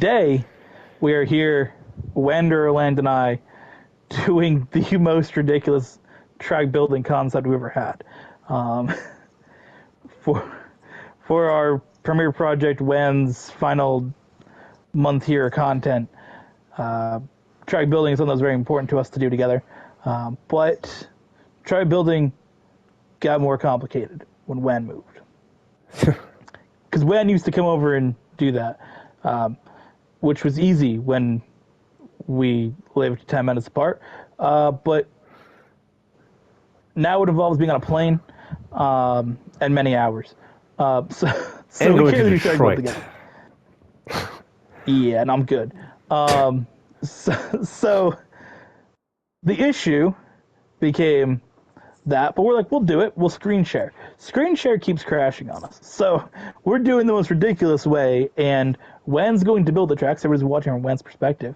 Today, we are here, Wanderland and I, doing the most ridiculous track building concept we've ever had. Um, for for our premiere project, Wen's final month here of content, uh, track building is something that's very important to us to do together. But track building got more complicated when Wen moved. Because Wen used to come over and do that, which was easy when we lived 10 minutes apart. But now it involves being on a plane and many hours. So And we going to can't do track build Detroit. together. Yeah, and I'm good. Um, so the issue became that, but we're like, we'll do it. We'll screen share. Screen share keeps crashing on us. So we're doing the most ridiculous way, and Wen's going to build the track. So everybody's watching from Wen's perspective.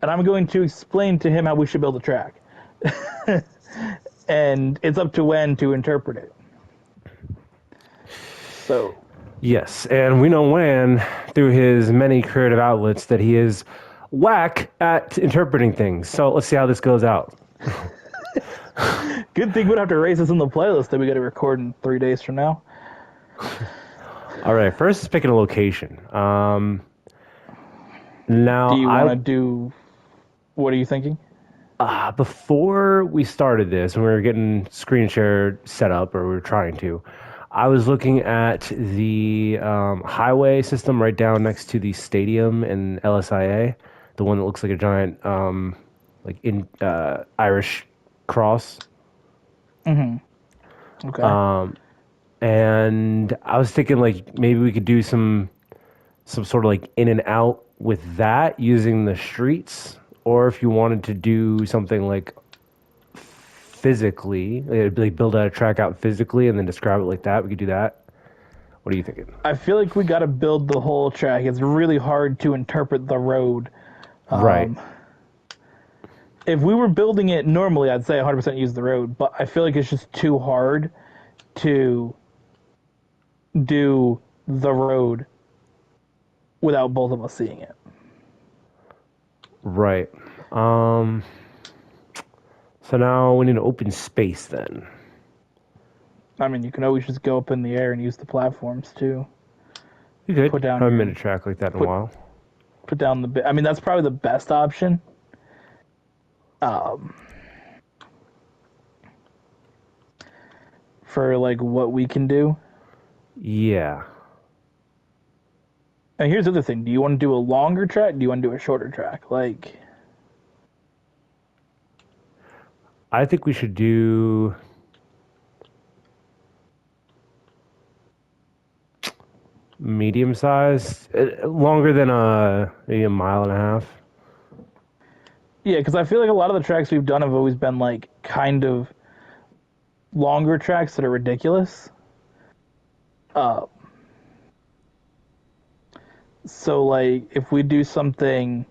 And I'm going to explain to him how we should build a track. And it's up to Wen to interpret it. So, Yes, and we know Wan, through his many creative outlets, that he is whack at interpreting things. So let's see how this goes out. good thing we don't have to erase this in the playlist that we got to record in 3 days from now. All right, first is picking a location. Do Now, you want to do? What are you thinking? before we started this, when we were getting screen share set up, or we were trying to, I was looking at the highway system right down next to the stadium in LSIA, the one that looks like a giant, Irish cross. Okay. And I was thinking like maybe we could do some sort of like in and out with that using the streets, or if you wanted to do something like physically, like build out a track out physically and then describe it like that, we could do that. What are you thinking? I feel like we got to build the whole track. It's really hard to interpret the road. Right. If we were building it normally, I'd say 100% use the road, but I feel like it's just too hard to do the road without both of us seeing it. Right. Um, so now we need an open space then. I mean, you can always just go up in the air and use the platforms too. You could Put down haven't your made a track like that in a put while. put down the. I mean, that's probably the best option. Um, for like what we can do. Yeah. And here's the other thing: do you want to do a longer track? Do you want to do a shorter track? Like, I think we should do medium size, longer than maybe a mile and a half. yeah, because I feel like a lot of the tracks we've done have always been like kind of longer tracks that are ridiculous. Uh, so like if we do something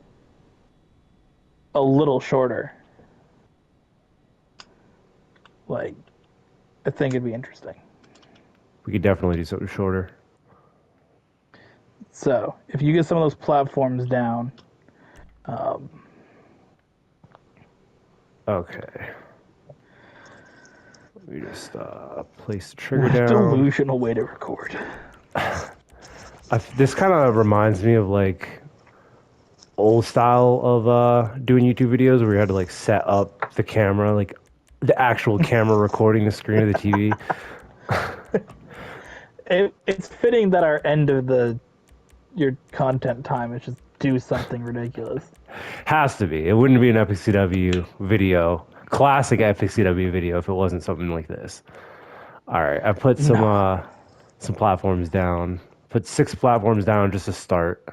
a little shorter, like I think it'd be interesting. We could definitely do something shorter. So if you get some of those platforms down, Okay. Let me just place the trigger what a down. delusional way to record. This kind of reminds me of like old style of doing YouTube videos where you had to like set up the camera, like the actual camera recording the screen of the TV. It's fitting that our end of the your content time is just do something ridiculous. Has to be. It wouldn't be an Epiccw video, classic Epiccw video, if it wasn't something like this. All right, I put No. some platforms down. Put 6 platforms down just to start.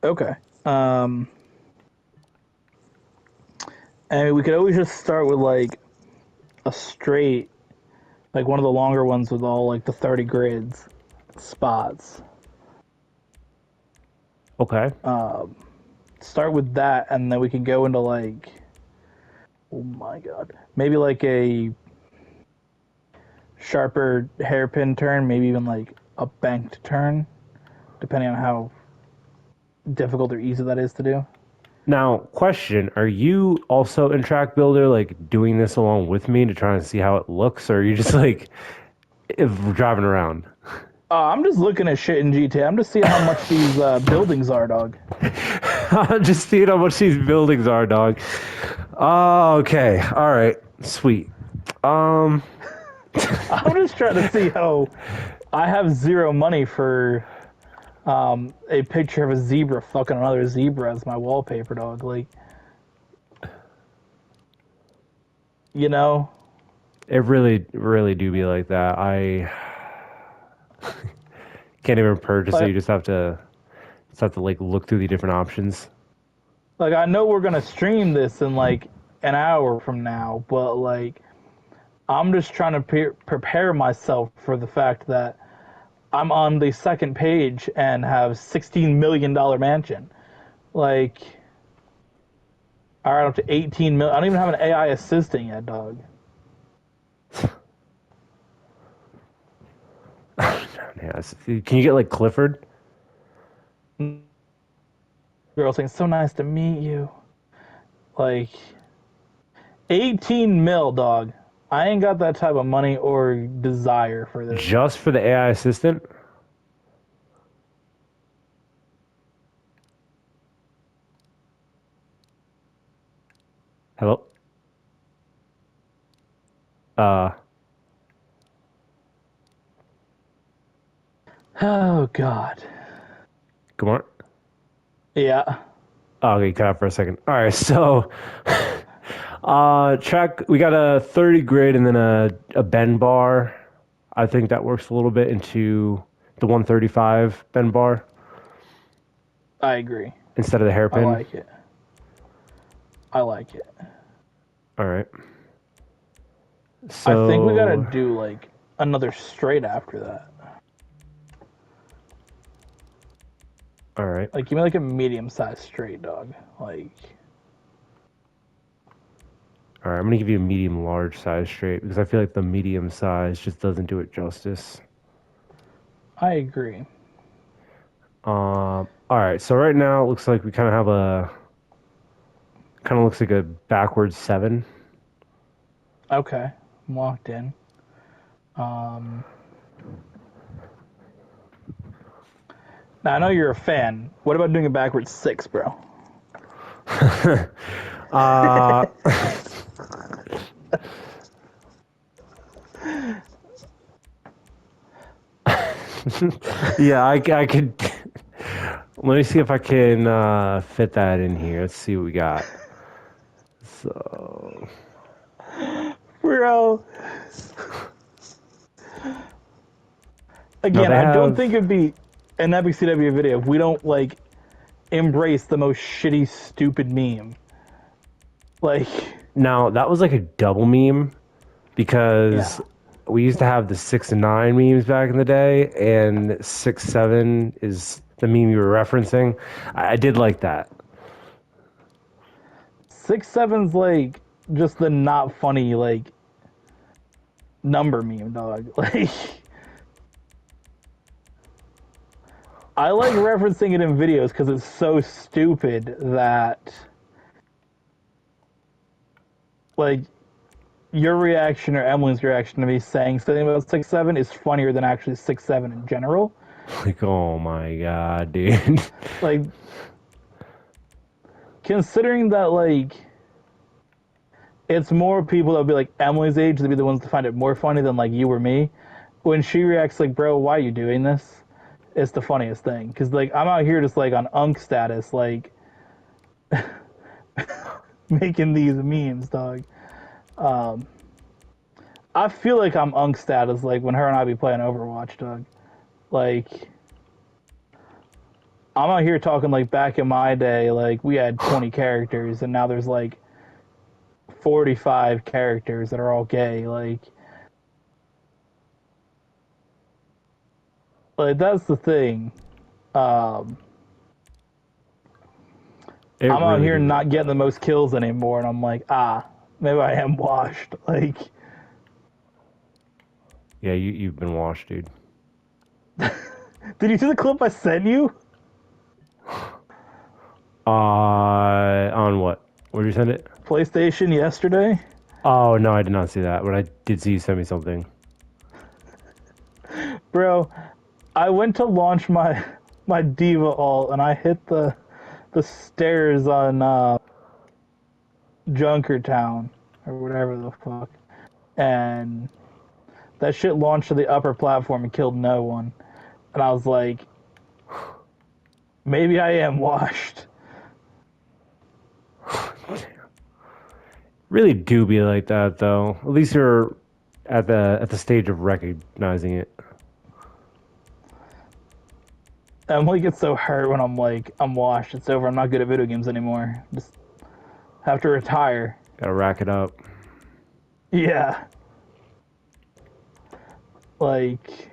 Okay. And we could always just start with like a straight, like one of the longer ones with all like the 30 grids spots. Okay. Start with that, and then we can go into like, oh my god, maybe like a sharper hairpin turn, maybe even like a banked turn. depending on how difficult or easy that is to do. Now, question: are you also in Track Builder, like doing this along with me to try and see how it looks, or are you just like if driving around? I'm just looking at shit in GTA. I'm just seeing how much these buildings are, dog. Just seeing how much these buildings are, dog. Oh, okay. All right. Sweet. Um, I'm just trying to see how I have zero money for a picture of a zebra fucking another zebra as my wallpaper, dog. Like, you know, it really do be like that. I can't even purchase it. like, You just have to like look through the different options. like I know we're gonna stream this in like an hour from now, but like, I'm just trying to prepare myself for the fact that I'm on the second page and have $16 million mansion. Like, all right, up to 18 million. I don't even have an AI assistant yet, dog. Yeah. Can you get like Clifford? Girl saying, so nice to meet you. Like, 18 mil, dog. I ain't got that type of money or desire for this. Just for the AI assistant? Hello? Uh, Oh, God. come on. Yeah. Oh, okay, cut out for a second. All right, so track we got a 30 grid and then a bend bar. I think that works a little bit into the 135 bend bar I agree. instead of the I hairpin. like it. I like it. All right. I think we gotta So, do, like, another straight after that. all right. Like, give me, like, a medium-sized straight, dog. Like, All right, I'm gonna give you a medium large size straight because I feel like the medium size just doesn't do it justice. I agree. All right, so right now it looks like we kind of looks like a backwards seven. Okay. I'm locked in. Um, Now, I know you're a fan. What about doing a backwards 6, bro? Uh, yeah, I could. Let me see if I can fit that in here. Let's see what we got. So, Bro. no, Again, they I don't have. think it'd be an Epiccw video if we don't, like, embrace the most shitty, stupid meme. Like, Now, that was like a double meme because yeah. we used to have the 6 and 9 memes back in the day, and 6 7 is the meme you were referencing. I did like that. 6 7's, like, just the not funny, like, number meme, dog. Like, I like referencing it in videos because it's so stupid that, like, your reaction or Emily's reaction to me saying something about 6 7 is funnier than actually 6 7 in general. Like, oh my god, dude. Like, considering that, like, it's more people that'll be like Emily's age that'll be the ones to find it more funny than like you or me. When she reacts like, "Bro, why are you doing this?" It's the funniest thing because like I'm out here just like on unk status, like making these memes, dog. I feel like I'm unk status like when her and I be playing Overwatch, dog. Like I'm out here talking like back in my day, like we had 20 characters and now there's like 45 characters that are all gay. Like that's the thing. Um, It I'm out really here do be not like getting that. the most kills anymore, and I'm like, maybe I am washed. Like, Yeah, you've been washed, dude. Did you see the clip I sent you? On what? Where did you send it? PlayStation yesterday? Oh no, I did not see that, but I did see you send me something. Bro, I went to launch my Diva alt and I hit the stairs on Junkertown or whatever the fuck. And that shit launched to the upper platform and killed no one. And I was like, maybe I am washed. Really do be like that though. At least you're at the stage of recognizing it. Emily gets so hurt when I'm like, I'm washed. It's over. I'm not good at video games anymore. Just have to retire. Gotta rack it up. Yeah. Like,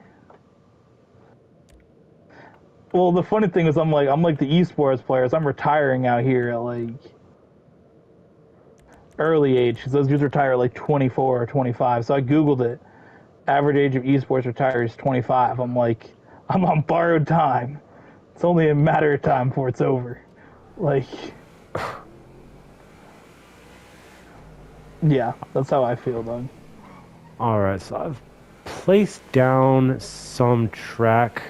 well, the funny thing is, I'm like the esports players. I'm retiring out here at like early age because those dudes retire at like 24 or 25. So I googled it. Average age of esports retires is 25. I'm like, I'm on borrowed time. It's only a matter of time before it's over. Like, yeah, that's how I feel, dog. All right, so I've placed down some track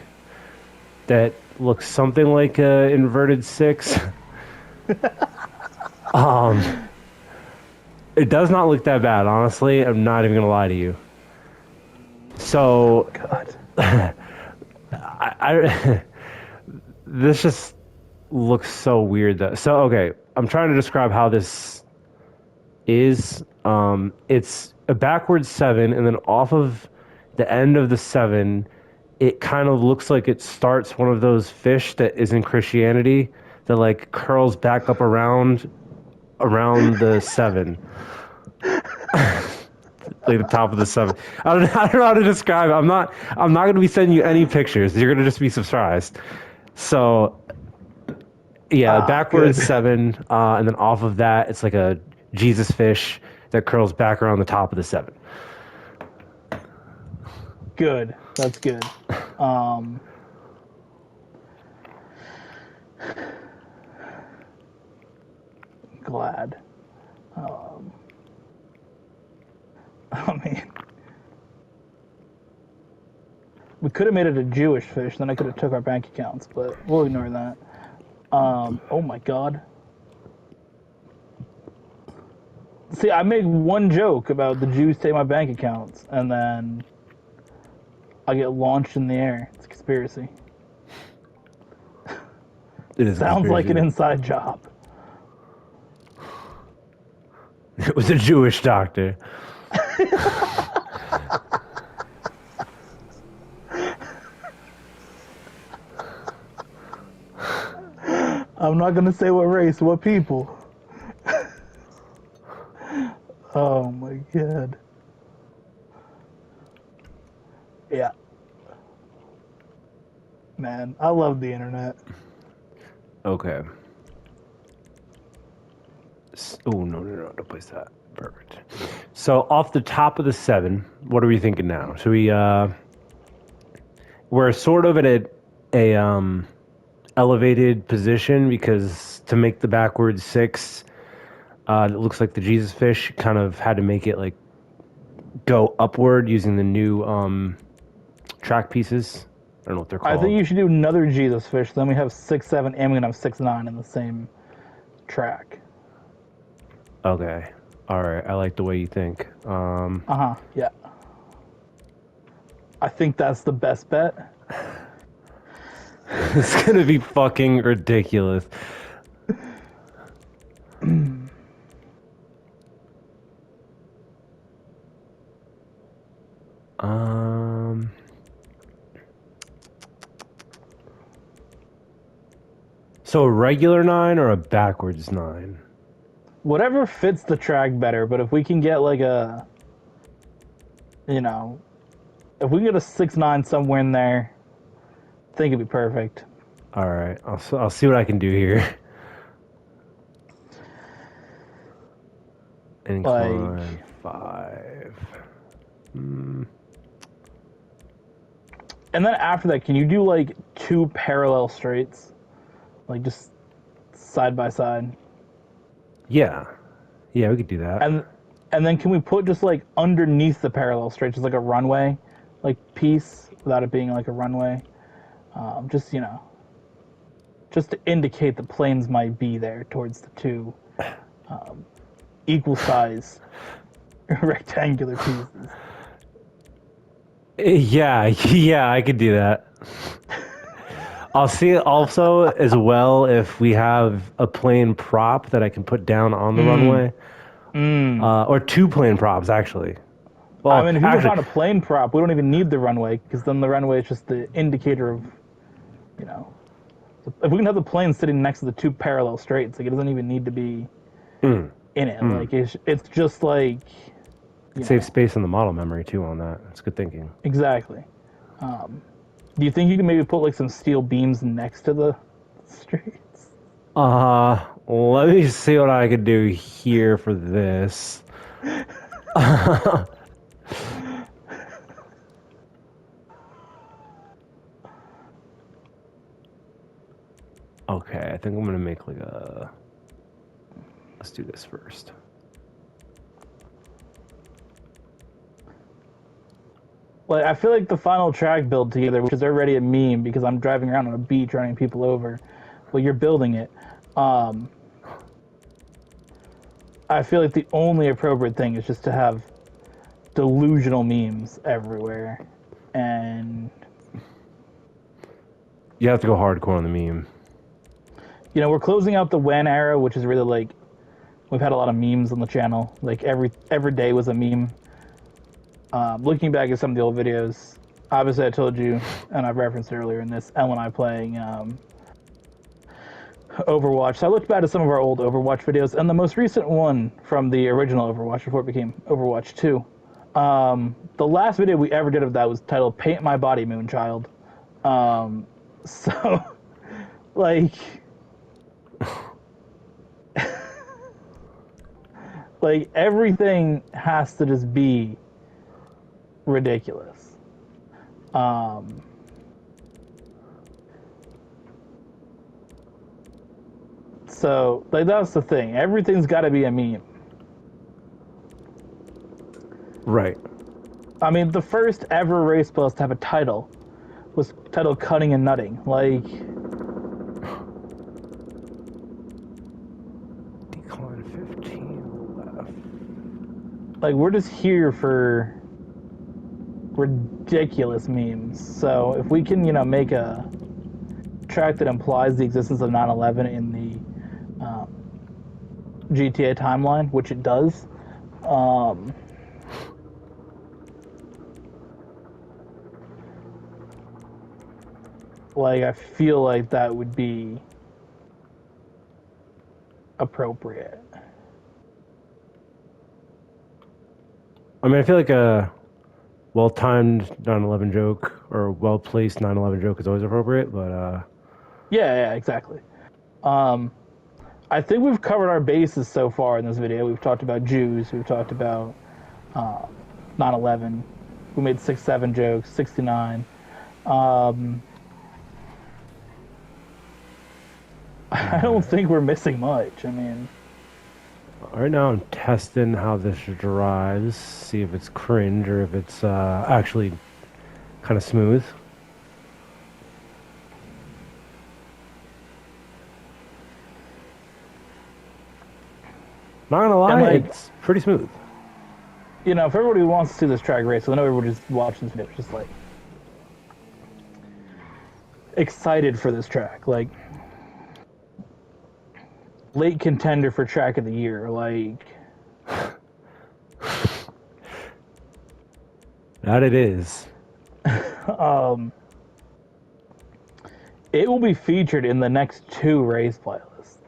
that looks something like a inverted six. um, it does not look that bad, honestly. I'm not even gonna lie to you. So God. I this just looks so weird though. So okay, I'm trying to describe how this is. It's a backwards seven, and then off of the end of the seven, it kind of looks like it starts one of those fish that is in Christianity that like curls back up around the seven. Like the top of the seven. I don't know how to describe it. I'm not gonna be sending you any pictures. You're gonna just be surprised. So yeah, Ah, good. backwards seven, and then off of that, it's like a Jesus fish that curls back around the top of the seven. Good. That's good. Um, glad. Um, I mean, we could have made it a Jewish fish, then I could have took our bank accounts, but we'll ignore that. Oh my god. See, I make one joke about the Jews take my bank accounts, and then I get launched in the air. It's a conspiracy. It is a Sounds like an conspiracy. inside job. It was a Jewish doctor. I'm not gonna say what race, what people. Oh my god. Yeah. Man, I love the internet. Okay. Oh no! Don't place that. Perfect. So off the top of the seven, what are we thinking now? Should we? We're sort of at a elevated position because to make the backwards six, it looks like the Jesus fish kind of had to make it like go upward using the new track pieces. I don't know what they're I think called. you should do another Jesus fish. Then we have 6-7, and we're gonna have 6-9 in the same track. Okay. All right. I like the way you think. Yeah. I think that's the best bet. It's gonna be fucking ridiculous. Um. So a regular nine or a backwards nine? Whatever fits the track better, but if we can get like a, you know, if we can get a 6-9 somewhere in there, I think it'd be perfect. All right. I'll see what I can do here. Like, Incline five. Hmm. And then after that, can you do like 2 parallel straights, like just side by side? Yeah. Yeah, we could do that. And then can we put just like underneath the parallel straight, just like a runway, like piece, without it being like a runway? Just just to indicate the planes might be there towards the 2 equal size rectangular pieces. Yeah, yeah, I could do that. I'll see also as well if we have a plane prop that I can put down on the Mm, runway, mm. or 2 plane props actually. I Well, mean, if you can actually, find a plane prop, we don't even need the runway because then the runway is just the indicator of, you know, if we can have the plane sitting next to the 2 parallel straights, like it doesn't even need to be mm, in it. mm. Like it's just like, Could you save know, space in the model memory too on that. That's good thinking. exactly. Do you think you can maybe put like some steel beams next to the straights? Let me see what I could do here for this. Okay, I think I'm gonna make like a. Let's do this first. Like I feel like the final track build together, which is already a meme because I'm driving around on a beach running people over, well, you're building it. Um, I feel like the only appropriate thing is just to have delusional memes everywhere, and You have to go hardcore on the meme. we're closing out the when era, which is really like we've had a lot of memes on the channel. Like every day was a meme. Looking back at some of the old videos, obviously I told you, and I referenced it earlier in this, Elle and I playing Overwatch. So I looked back at some of our old Overwatch videos, and the most recent one from the original Overwatch before it became Overwatch 2. The last video we ever did of that was titled "Paint My Body, Moonchild." So, like, like everything has to just be ridiculous. So, like, that's the thing. Everything's got to be a meme. Right. I mean, the first ever race plus to have a title was titled "Cutting and Nutting." Like, Decline 15 left. we're just here for ridiculous memes. So if we can, make a track that implies the existence of 9/11 in the GTA timeline, which it does, like I feel like that would be appropriate. I mean, I feel like a well-timed 9/11 joke or well-placed 9/11 joke is always appropriate, but Yeah, exactly. I think we've covered our bases so far in this video. We've talked about Jews. We've talked about 9/11. We made 6/7 jokes, 69. I don't think we're missing much. I mean, right now I'm testing how this drives, see if it's cringe or if it's actually kind of smooth. Not gonna lie, like, it's pretty smooth. if everybody wants to see this track race, so I know everybody's watching this video, just like excited for this track, like late contender for track of the year, like That it is. it will be featured in the next 2 race playlists.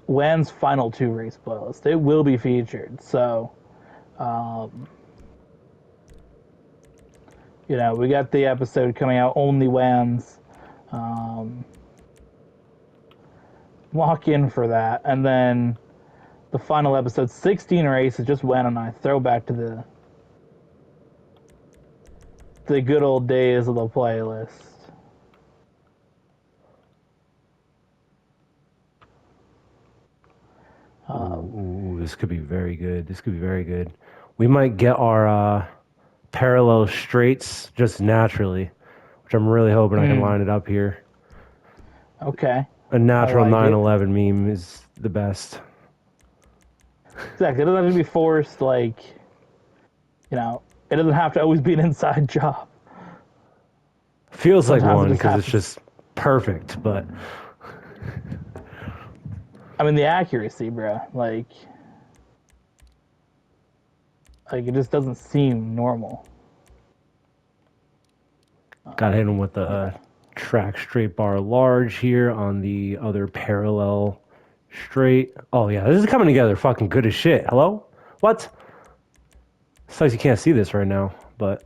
WAN's final 2 race playlists. It will be featured. So, we got the episode coming out, only WANs. Lock in for that. And then the final episode, 16 races, just WAN and I. Throwback to the the good old days of the playlist. Ooh, this could be very good. This could be very good. We might get our parallel straights just naturally, which I'm really hoping I can line it up here. Okay. A I natural like it. 9/11 meme is the best. Exactly. It doesn't have to be forced, like, it doesn't have to always be an inside job. Feels like Sometimes it one just because has it's to. just perfect, but I mean, the accuracy, bro. Like it just doesn't seem normal. got to hit him with the Yeah. track straight bar large here on the other parallel straight. Oh yeah, this is coming together fucking good as shit. Hello? What? Sucks you can't see this right now, but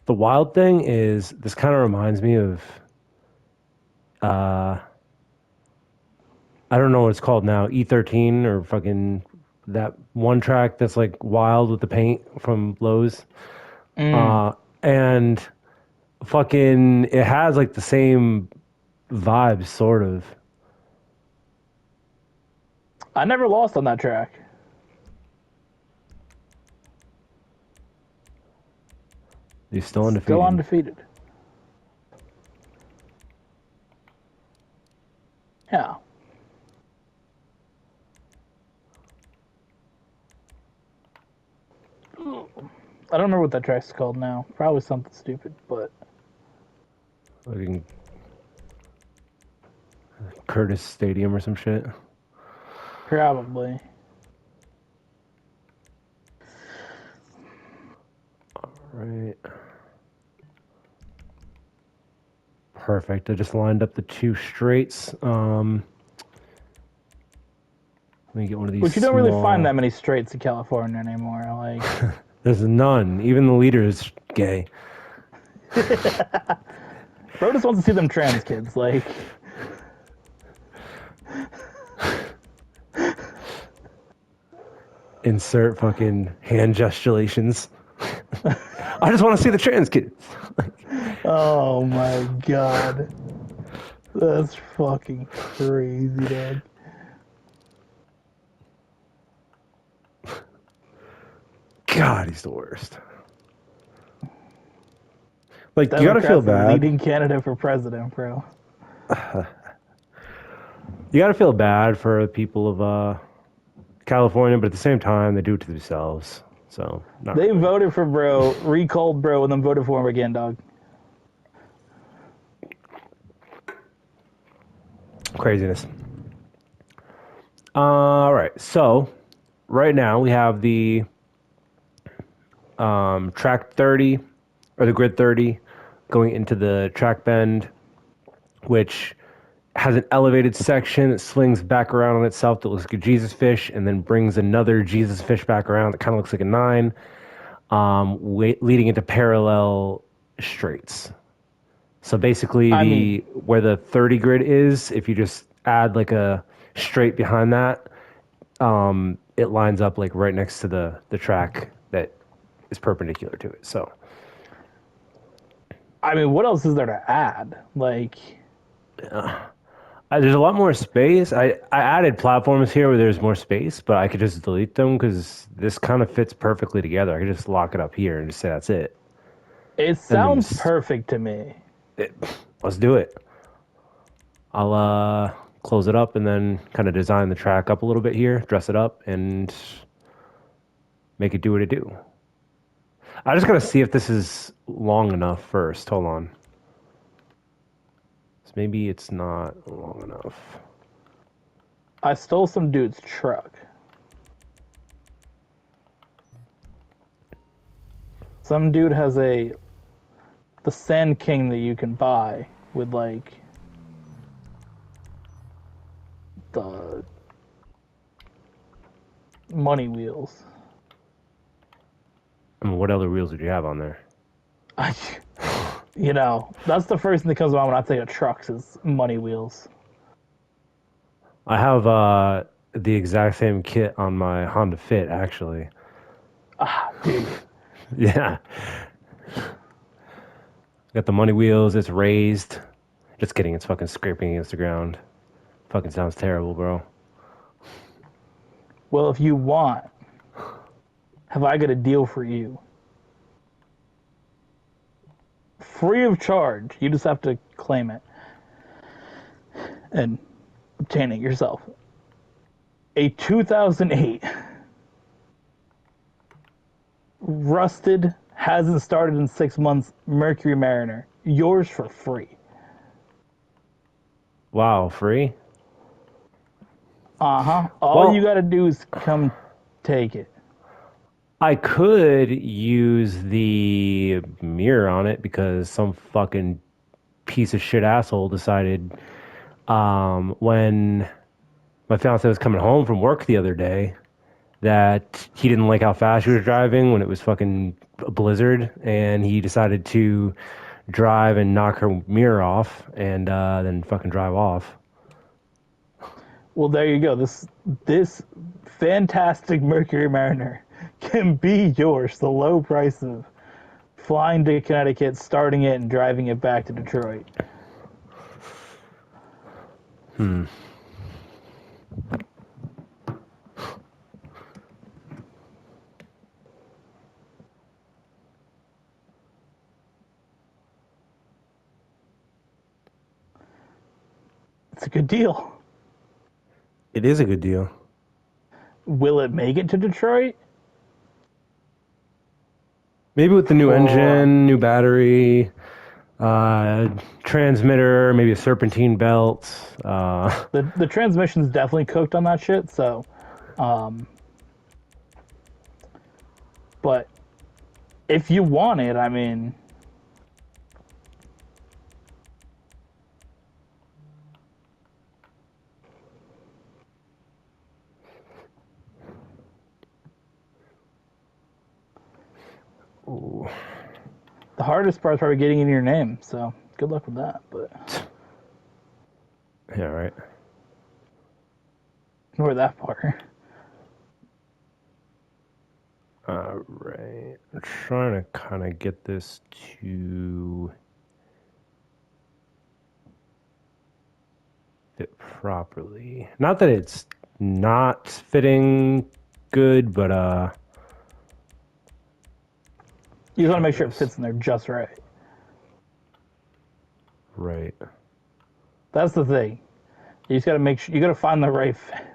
the wild thing is this kind of reminds me of I don't know what it's called now, E13 or fucking that one track that's like wild with the paint from Lowe's. And fucking it has like the same vibes sort of. I never lost on that track. He's still Still undefeated. undefeated. Yeah. I don't remember what that track's called now. Probably something stupid, but Fucking Curtis Stadium or some shit. probably. Right. Perfect. I just lined up the two straights. Let me get one of these Which you don't really find that small. many straights in California anymore. Like, There's none. Even the leader is gay. bro just wants to see them trans kids. Like, Insert fucking hand gesturations. I just want to see the trans kids. oh my god, that's fucking crazy, dog. God, he's the worst. Like, you gotta feel Democrats bad. leading candidate for president, bro. You gotta feel bad for the people of California, but at the same time, they do it to themselves. So, not They really. voted for bro, recalled bro, and then voted for him again, dog. Craziness. All right. So, right now, we have the track 30, or the grid 30, going into the track bend, which has an elevated section that slings back around on itself that looks like a Jesus fish, and then brings another Jesus fish back around that kind of looks like a 9, leading into parallel straights. So basically, I mean, the where the 30 grid is, if you just add like a straight behind that, it lines up like right next to the track that is perpendicular to it. So what else is there to add? Like, there's a lot more space. I added platforms here where there's more space, but I could just delete them because this kind of fits perfectly together. I could just lock it up here and just say that's it. it And then sounds just perfect to me. let's do it. I'll close it up and then kind of design the track up a little bit here, dress it up, and make it do what it do. I just gotta see if this is long enough first. Hold on. So maybe it's not long enough. I stole some dude's truck. Some dude has the Sand King that you can buy with like the money wheels. I mean, what other wheels did you have on there? You know, that's the first thing that comes to mind when I think of trucks is money wheels. I have the exact same kit on my Honda Fit, actually. Ah, dude. Yeah. Got the money wheels, it's raised. Just kidding, it's fucking scraping against the ground. Fucking sounds terrible, bro. Well, if you want, have I got a deal for you? Free of charge. You just have to claim it and obtain it yourself. A 2008 rusted, hasn't started in 6 months Mercury Mariner. Yours for free. Wow, free? All you Well, gotta do is come take it. I could use the mirror on it because some fucking piece of shit asshole decided when my fiance was coming home from work the other day that he didn't like how fast she was driving when it was fucking a blizzard, and he decided to drive and knock her mirror off and then fucking drive off. Well, there you go. This fantastic Mercury Mariner can be yours. The low price of flying to Connecticut, starting it, and driving it back to Detroit. It's a good deal. It is a good deal. Will it make it to Detroit? Maybe with the new For engine, new battery, transmitter, maybe a serpentine belt. the transmission's definitely cooked on that shit. So, but if you want it, I mean, Ooh. the hardest part is probably getting in your name. So good luck with that. But Yeah, right. ignore that part. All right. I'm trying to kind of get this to fit properly. Not that it's not fitting good, but You just want to try make sure it this. fits in there just right. Right. That's the thing. You just got to make sure you got to find the right fit.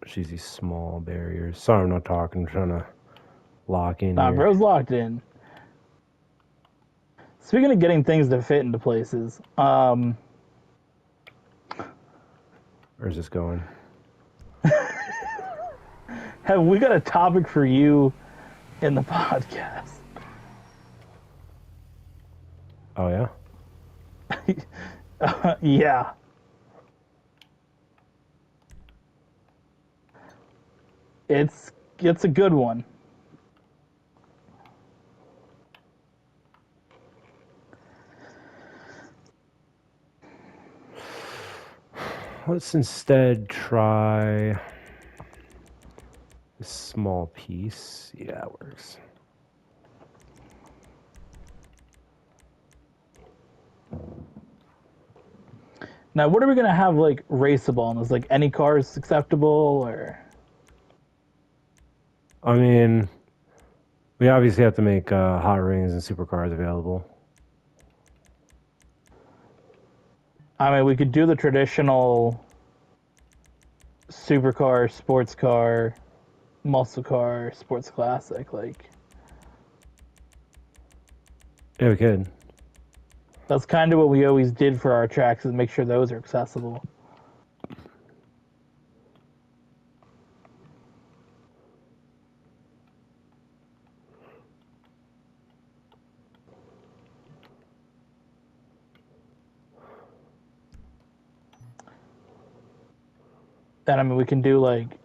She's these small barriers. Sorry, I'm not talking. I'm trying to lock in Nah, here. bro's locked in. Speaking of getting things to fit into places, Where's this going? have we got a topic for you in the podcast? Oh, yeah? Yeah. It's a good one. Let's instead try this small piece. Yeah, it works. Now, what are we gonna have like raceable on this? Like any cars acceptable or? I mean, we obviously have to make hot rings and supercars available. I mean, we could do the traditional supercar, sports car, muscle car, sports classic. Like Yeah, we could. that's kind of what we always did for our tracks is make sure those are accessible. And I mean, we can do like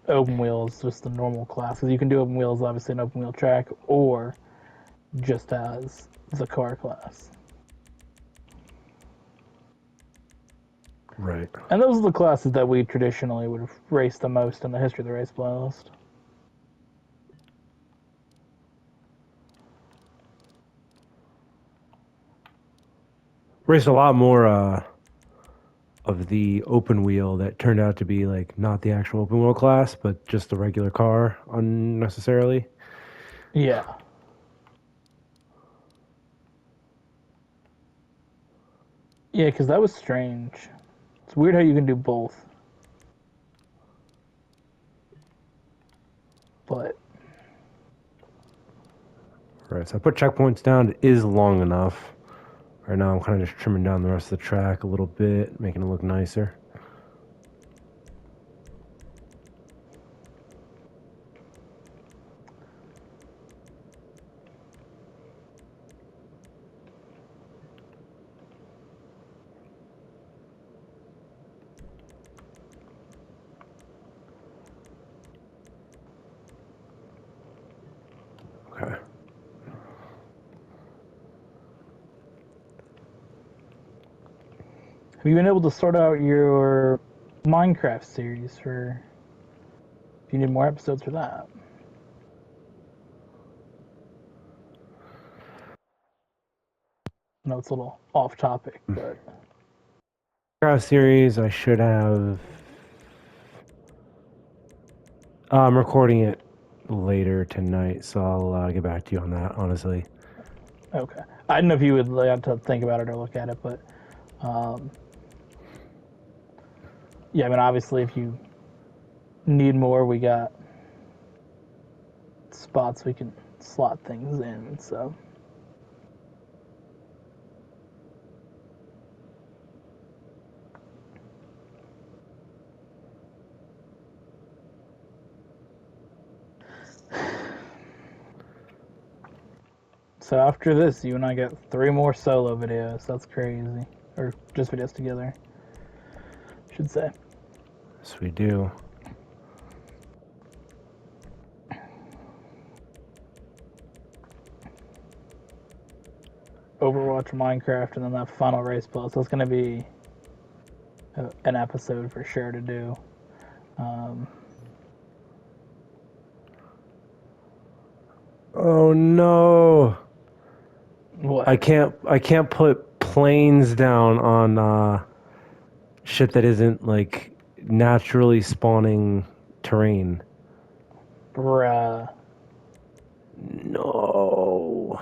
open wheels, just the normal classes. You can do open wheels, obviously, an open wheel track, or just as the car class. Right. And those are the classes that we traditionally would have raced the most in the history of the race playlist. Raced a lot more of the open wheel that turned out to be like not the actual open wheel class, but just the regular car unnecessarily. Yeah. Yeah, because that was strange. It's weird how you can do both. But Right. So I put checkpoints down. It is long enough. Right now I'm kind of just trimming down the rest of the track a little bit, making it look nicer. Okay. have you been able to sort out your Minecraft series for if you need more episodes for that? I know it's a little off topic, but Series, I should have. I'm recording it later tonight, so I'll get back to you on that, honestly. okay. I don't know if you would have to think about it or look at it, but um, yeah, I mean, obviously, if you need more, we got spots we can slot things in. So so after this, you and I get 3 more solo videos. That's crazy, or just videos together, I should say. Yes, we do. Overwatch, Minecraft, and then that final race plus. That's going to be an episode for sure to do. Um, Oh no! what? I can't put planes down on shit that isn't like naturally spawning terrain. Bruh. No.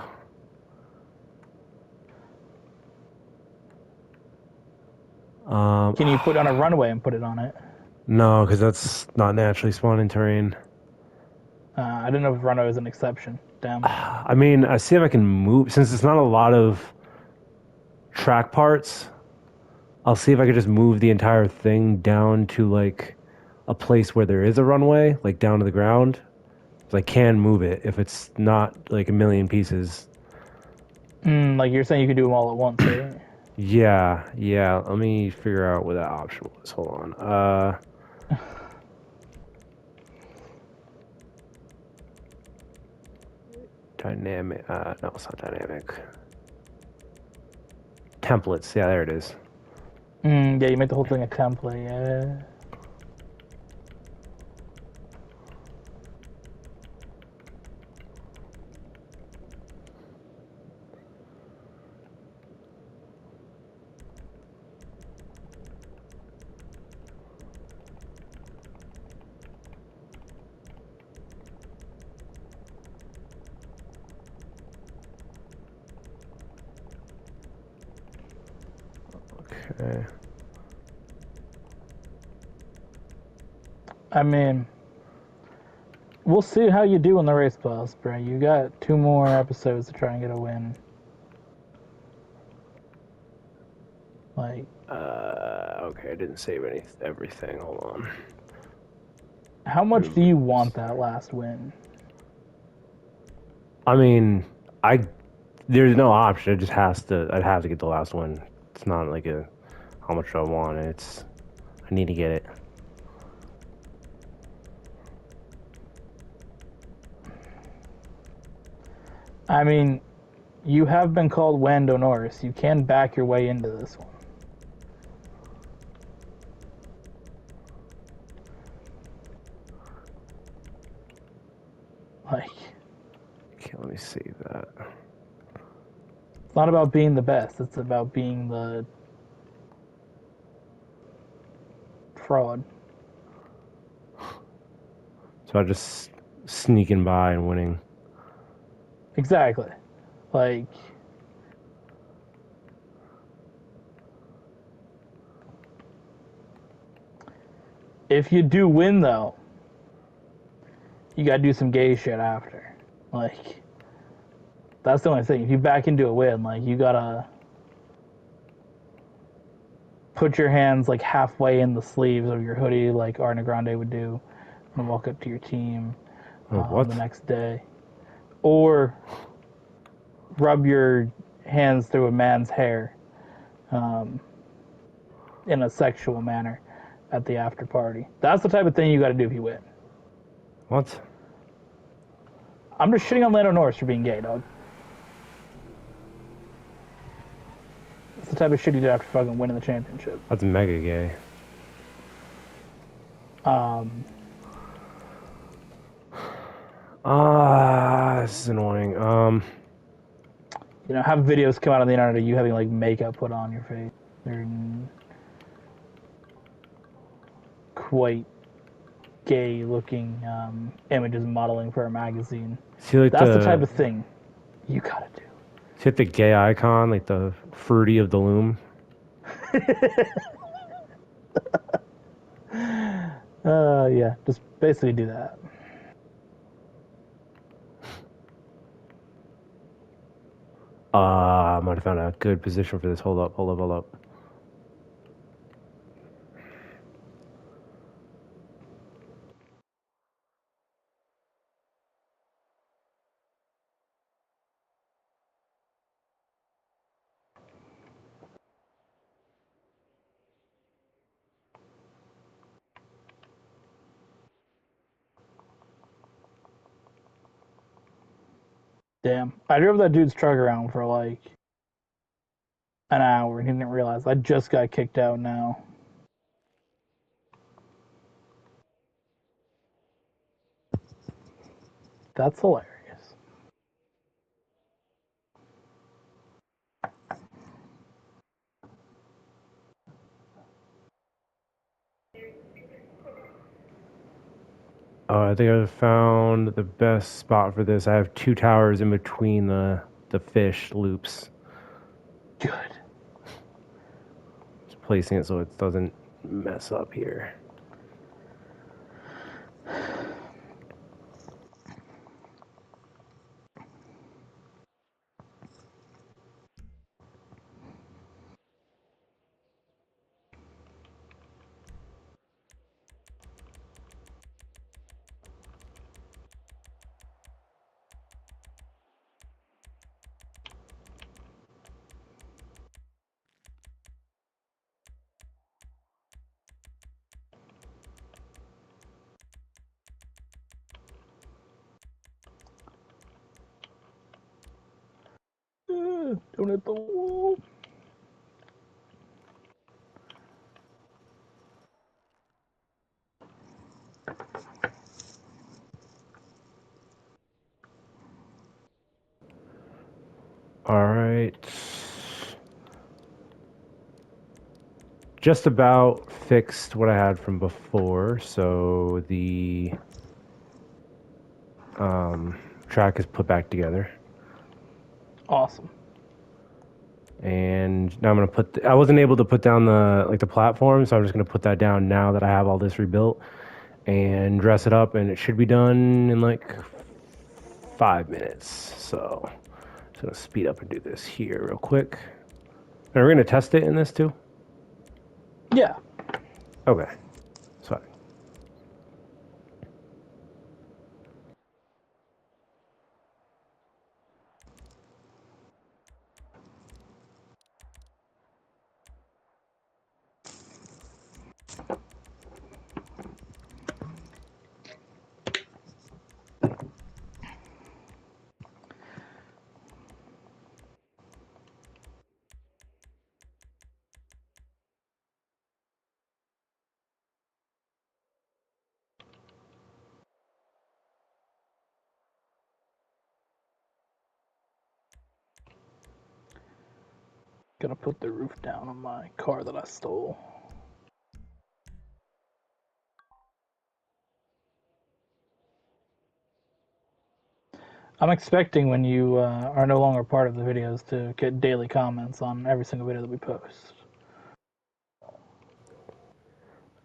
Um, Can you put on a runway and put it on it? no, because that's not naturally spawning terrain. I didn't know if runway was an exception. Damn. I mean, I see if I can move since it's not a lot of track parts. I'll see if I could just move the entire thing down to like a place where there is a runway, like down to the ground. So I can move it if it's not like a million pieces. Like you're saying you could do them all at once, right? Yeah. Let me figure out what that option was. Hold on. Dynamic. No, it's not dynamic. Templates. Yeah, there it is. Yeah, you make the whole thing a template. Yeah. Okay. I mean, we'll see how you do in the race plus, bro. You got 2 more episodes to try and get a win. Like, Okay, I didn't save everything. Hold on. how much do you want that last win? I mean, there's no option. It just has to. I'd have to get the last one. It's not like a how much do I want. I need to get it. I mean, you have been called Wando Norris. You can back your way into this one. Like, Okay, let me save that. it's not about being the best. It's about being the fraud. So I just sneaking by and winning. Exactly. Like, if you do win, though, you gotta do some gay shit after. Like, that's the only thing. If you back into a win, like, you gotta put your hands, like, halfway in the sleeves of your hoodie, like Ariana Grande would do, and walk up to your team Oh, the what? next day. Or rub your hands through a man's hair um, in a sexual manner at the after party. That's the type of thing you gotta do if you win. What? I'm just shitting on Lando Norris for being gay, dog. It's the type of shit you do after fucking winning the championship. That's mega gay. This is annoying. You know, have videos come out on the internet of you having like makeup put on your face. They're quite gay looking images modeling for a magazine. See like That's the type the of thing you gotta do. see like the gay icon, like the fruity of the loom. Yeah, just basically do that. I might have found a good position for this. Hold up, hold up, hold up. Damn. I drove that dude's truck around for like an hour and he didn't realize I just got kicked out now. That's hilarious. I think I found the best spot for this. I have two towers in between the fish loops. Good. Just placing it so it doesn't mess up here. Don't hit the wall. All right. Just about fixed what I had from before, so the track is put back together. Awesome. And now I'm gonna put. I wasn't able to put down the platform, so I'm just gonna put that down now that I have all this rebuilt, and dress it up, and it should be done in like 5 minutes. So I'm just gonna speed up and do this here real quick. And we're gonna test it in this too. Yeah. Okay. Sorry. gonna put the roof down on my car that I stole. I'm expecting when you are no longer part of the videos to get daily comments on every single video that we post.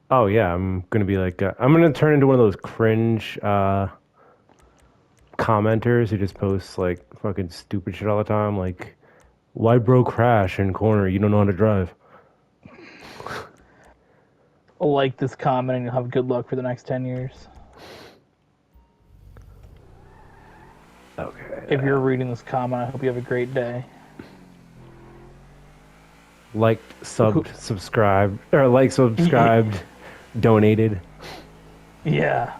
Oh yeah, I'm gonna be like, I'm gonna turn into one of those cringe commenters who just posts like fucking stupid shit all the time, like, why bro crash in corner? You don't know how to drive. Like this comment and you'll have good luck for the next 10 years. Okay. If you're reading this comment, I hope you have a great day. Liked, subbed, subscribed, or like, subscribed, donated. Yeah.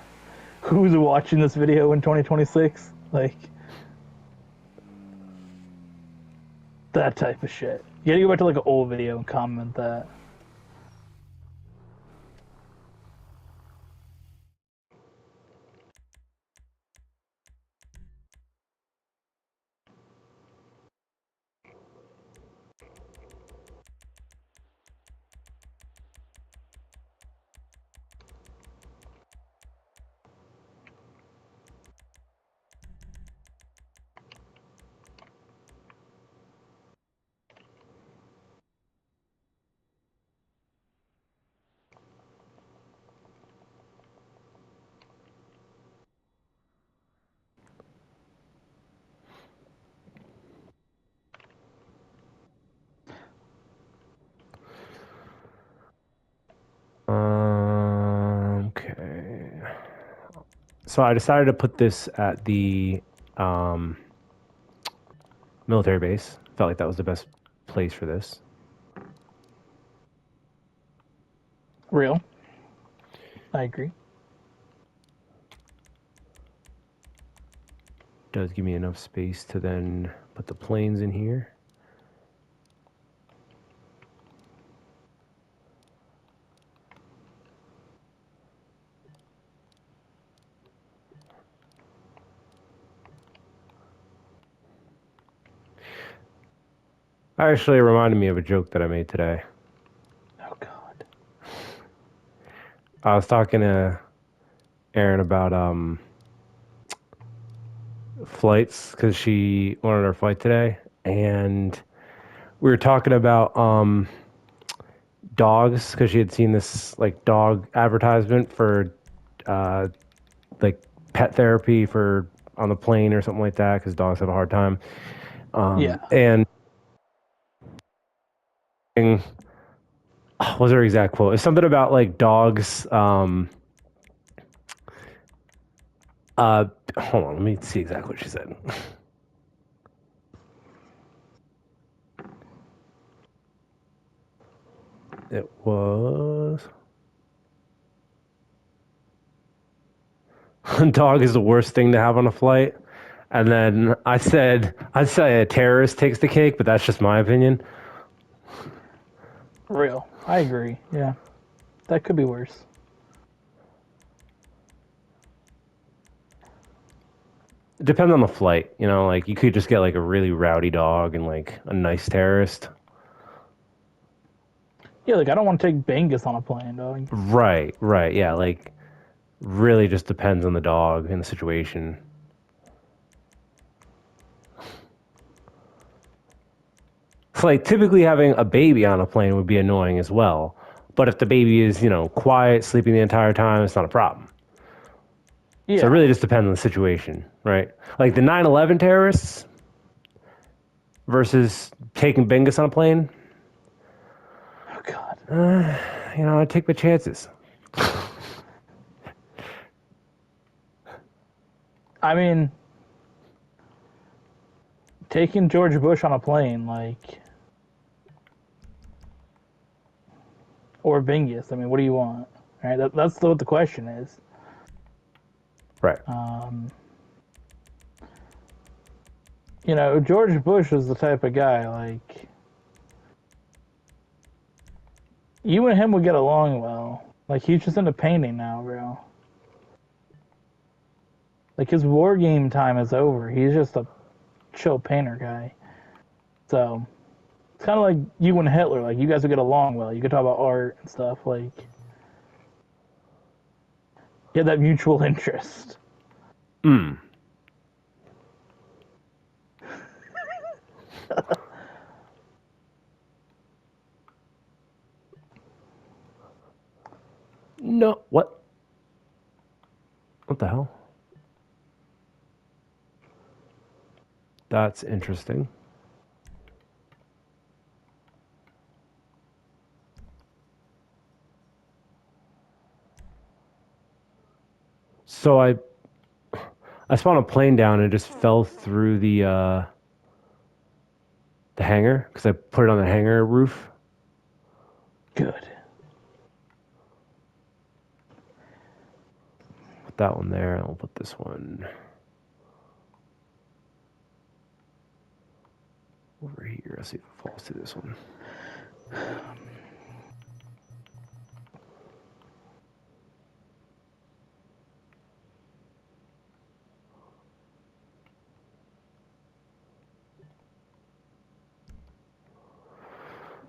Who's watching this video in 2026? Like, that type of shit. You gotta go back to like an old video and comment that. Okay. So I decided to put this at the military base. Felt like that was the best place for this. Real. I agree. Does give me enough space to then put the planes in here. Actually, it reminded me of a joke that I made today. Oh, God. I was talking to Erin about flights because she wanted her flight today, and we were talking about dogs because she had seen this like dog advertisement for like pet therapy for on the plane or something like that because dogs have a hard time. Yeah. And what was her exact quote? It's something about like dogs. Hold on, let me see exactly what she said. It was dog is the worst thing to have on a flight. And then I'd say a terrorist takes the cake, but that's just my opinion. Real. I agree. Yeah. That could be worse. It depends on the flight, you know, like you could just get like a really rowdy dog and like a nice terrorist. Yeah, like I don't want to take Bengus on a plane, dog. Right, yeah, like really just depends on the dog and the situation. It's like typically having a baby on a plane would be annoying as well. But if the baby is, you know, quiet, sleeping the entire time, it's not a problem. So it Yeah. really just depends on the situation, right? Like the 9/11 terrorists versus taking Bengus on a plane, Oh, God. you know, I take my chances. I mean, taking George Bush on a plane, like, or Bengus. I mean, what do you want? Right? That's what the question is. Right. You know, George Bush was the type of guy, like, you and him would get along well. Like, he's just into painting now, bro. Like, his war game time is over. He's just a chill painter guy. So, It's kind of like you and Hitler. Like, you guys would get along well. You could talk about art and stuff. Like, you had that mutual interest. Hmm. No. What? What the hell? That's interesting. So I spawned a plane down and it just fell through the hangar because I put it on the hangar roof. Good. Put that one there. I'll put this one over here. Let's see if it falls to this one.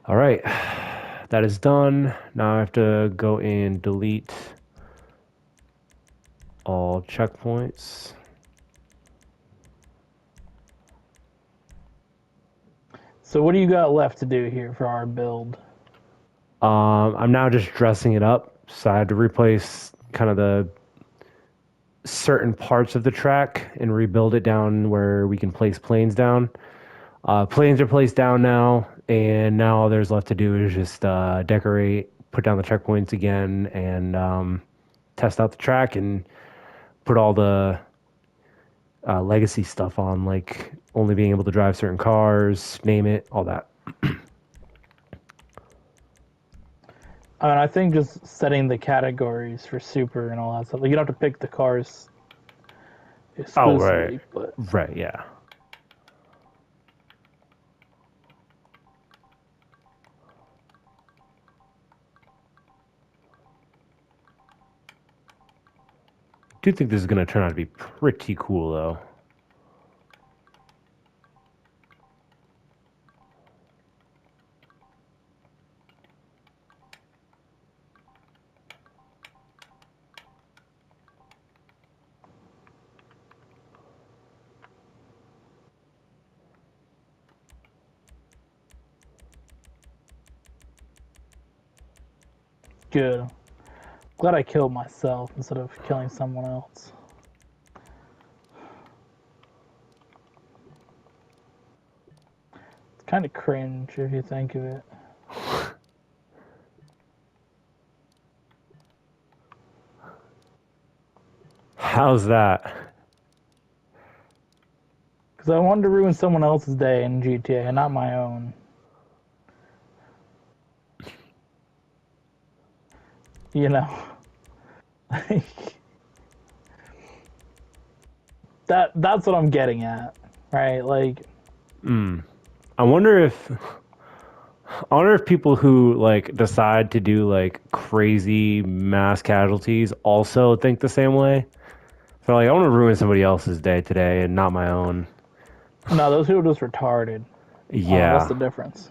All right, that is done. Now I have to go and delete all checkpoints. So what do you got left to do here for our build? I'm now just dressing it up. So I had to replace kind of the certain parts of the track and rebuild it down where we can place planes down. Planes are placed down now, and now all there's left to do is just decorate, put down the checkpoints again, and test out the track and put all the legacy stuff on, like only being able to drive certain cars, name it, all that. I think just setting the categories for super and all that stuff. Like, you don't have to pick the cars Oh, right. exclusively, but Right, yeah. I do think this is going to turn out to be pretty cool, though. good. Glad I killed myself instead of killing someone else. It's kind of cringe if you think of it. How's that? Because I wanted to ruin someone else's day in GTA and not my own. You know? That's what I'm getting at, right? Like, I wonder if people who like decide to do like crazy mass casualties also think the same way. They're like, I want to ruin somebody else's day today and not my own. no, those people are just retarded. That's Yeah. the difference.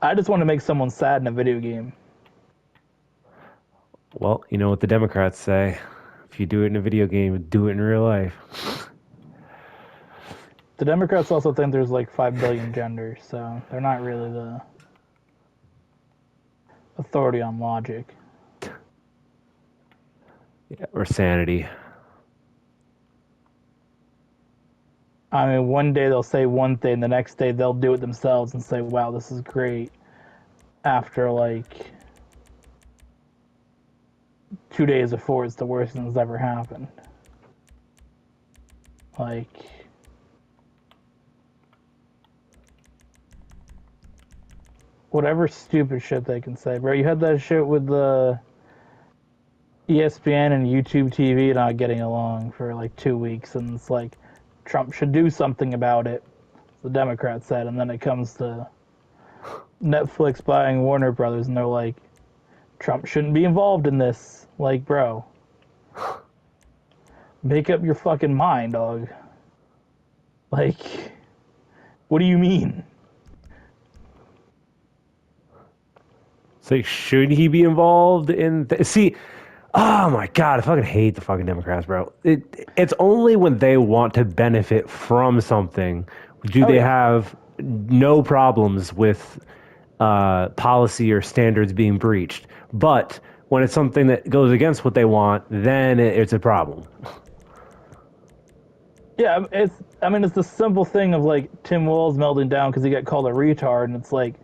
I just want to make someone sad in a video game. Well, you know what the Democrats say. If you do it in a video game, do it in real life. The Democrats also think there's like 5 billion genders, so they're not really the authority on logic. Yeah, or sanity. I mean, one day they'll say one thing, the next day they'll do it themselves and say, wow, this is great. After like 2 days before, it's the worst thing that's ever happened. Like, whatever stupid shit they can say, bro. You had that shit with the ESPN and YouTube TV not getting along for like 2 weeks, and it's like Trump should do something about it. The Democrats said, and then it comes to Netflix buying Warner Brothers, and they're like, Trump shouldn't be involved in this. Like, bro, Make up your fucking mind, dog. Like, what do you mean? It's like, should he be involved in? See, oh my god, I fucking hate the fucking Democrats, bro. It's only when they want to benefit from something do Oh they yeah. have no problems with policy or standards being breached. But when it's something that goes against what they want, then it's a problem. Yeah, it's the simple thing of like Tim Walz melting down because he got called a retard, and it's like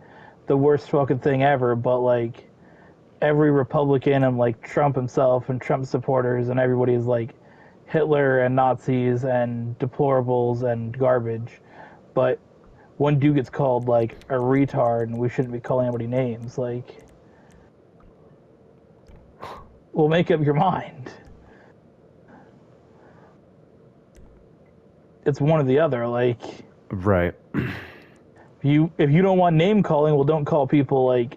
the worst fucking thing ever. But like every Republican and like Trump himself and Trump supporters and everybody is like Hitler and Nazis and deplorables and garbage. But one dude gets called like a retard, and we shouldn't be calling anybody names. Like, well, make up your mind. It's one or the other. Like, Right. if you don't want name calling, well, don't call people like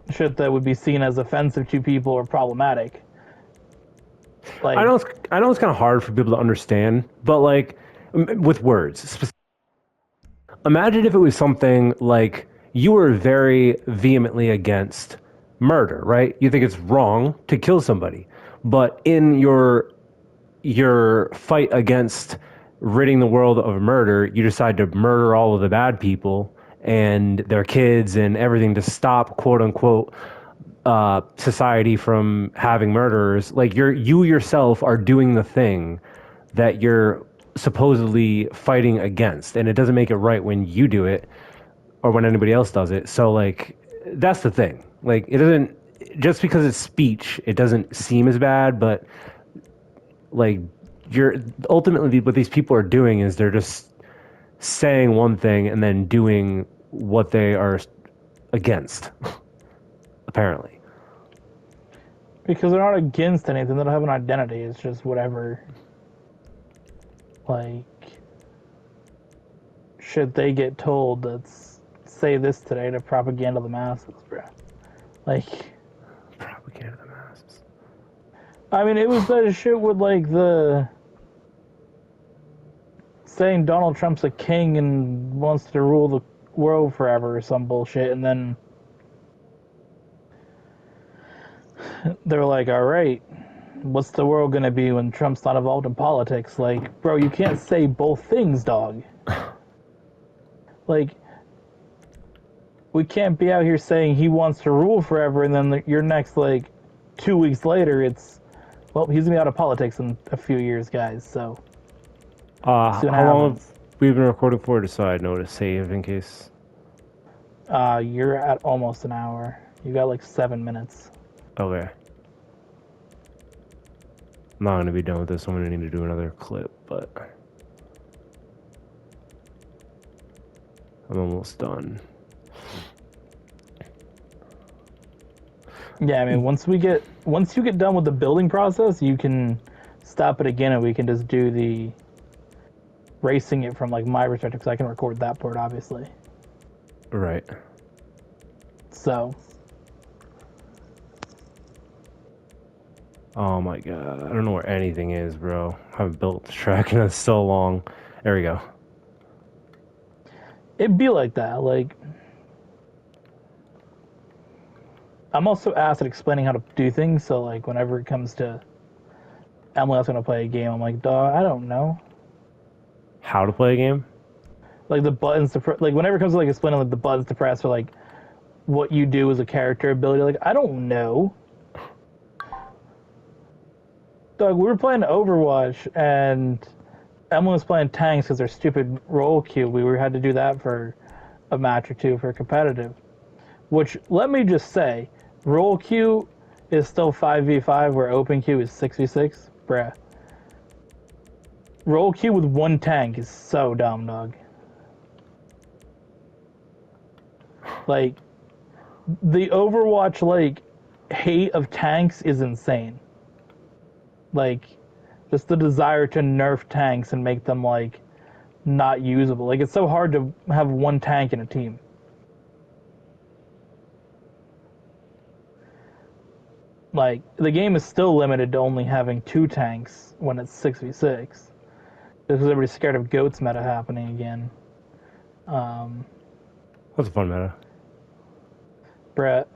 shit that would be seen as offensive to people or problematic. I Like, know it's I know it's kind of hard for people to understand, but like with words. Imagine if it was something like you were very vehemently against murder, right? You think it's wrong to kill somebody, but in your fight against ridding the world of murder, you decide to murder all of the bad people and their kids and everything to stop quote unquote society from having murderers. Like you yourself are doing the thing that you're supposedly fighting against, and it doesn't make it right when you do it or when anybody else does it. So like that's the thing. Like it doesn't just because it's speech, it doesn't seem as bad, but like you're ultimately what these people are doing is they're just saying one thing and then doing what they are against apparently. because they're not against anything, they don't have an identity. It's just whatever. Like, should they get told that's say this today to propaganda the masses, bro? Like, Propaganda of the masses. I mean, it was that shit with like the saying Donald Trump's a king and wants to rule the world forever or some bullshit, and then they're like, all right, what's the world gonna be when Trump's not involved in politics? Like, bro, you can't say both things, dog. Like, we can't be out here saying he wants to rule forever, and then your next, like, 2 weeks later, it's, well, he's gonna be out of politics in a few years, guys, so see what How long have happens. we been recording for? Just so I know to save in case. You're at almost an hour. You got like 7 minutes. Okay. I'm not going to be done with this. I'm going to need to do another clip, but I'm almost done. Yeah, I mean, once you get done with the building process, you can stop it again, and we can just do the racing it from like my perspective, because I can record that part, obviously. Right. So, Oh my god. I don't know where anything is, bro. I haven't built the track in so long. There we go. it'd be like that. Like, I'm also asked at explaining how to do things, so like whenever it comes to Emily's gonna play a game, I'm like, dog, I don't know. How to play a game? Like the buttons to like whenever it comes to like explaining like the buttons to press or like what you do as a character ability, like I don't know. Dog, we were playing Overwatch and Emily was playing tanks because her stupid roll queue. Had to do that for a match or two for competitive. Which let me just say, roll queue is still 5v5 where open queue is 6v6. Bruh. Roll queue with one tank is so dumb, dog. Like, the Overwatch, like, hate of tanks is insane. Like, just the desire to nerf tanks and make them, like, not usable. Like, it's so hard to have one tank in a team. Like, the game is still limited to only having 2 tanks when it's 6v6. Because everybody's scared of goats meta happening again. That's a fun meta. Brett,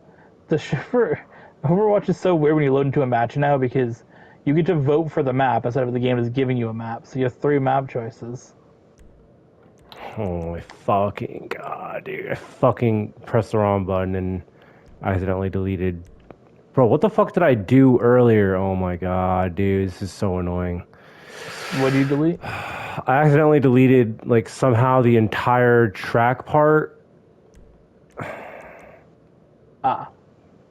the for Overwatch is so weird when you load into a match now because you get to vote for the map instead of the game just giving you a map. So you have 3 map choices. Oh my fucking god, dude. I fucking pressed the wrong button and accidentally deleted. Bro, what the fuck did I do earlier? Oh my god, dude. This is so annoying. What do you delete? I accidentally deleted, like, somehow the entire track part, Ah.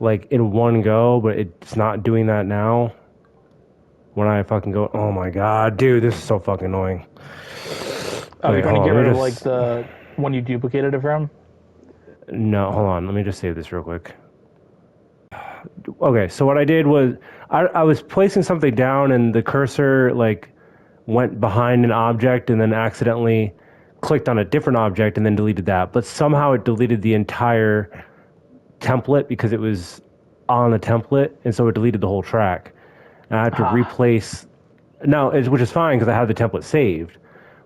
like, in one go, but it's not doing that now. When I fucking go, oh my god, dude, this is so fucking annoying. Oh, you're Wait, trying to hold get on, let rid me of, like, just... the one you duplicated it from? No, hold on, let me just save this real quick. Okay, so what I did was, I was placing something down and the cursor, like, went behind an object and then accidentally clicked on a different object and then deleted that. But somehow it deleted the entire template because it was on the template, and so it deleted the whole track. And I had to Ah. replace now, which is fine because I have the template saved,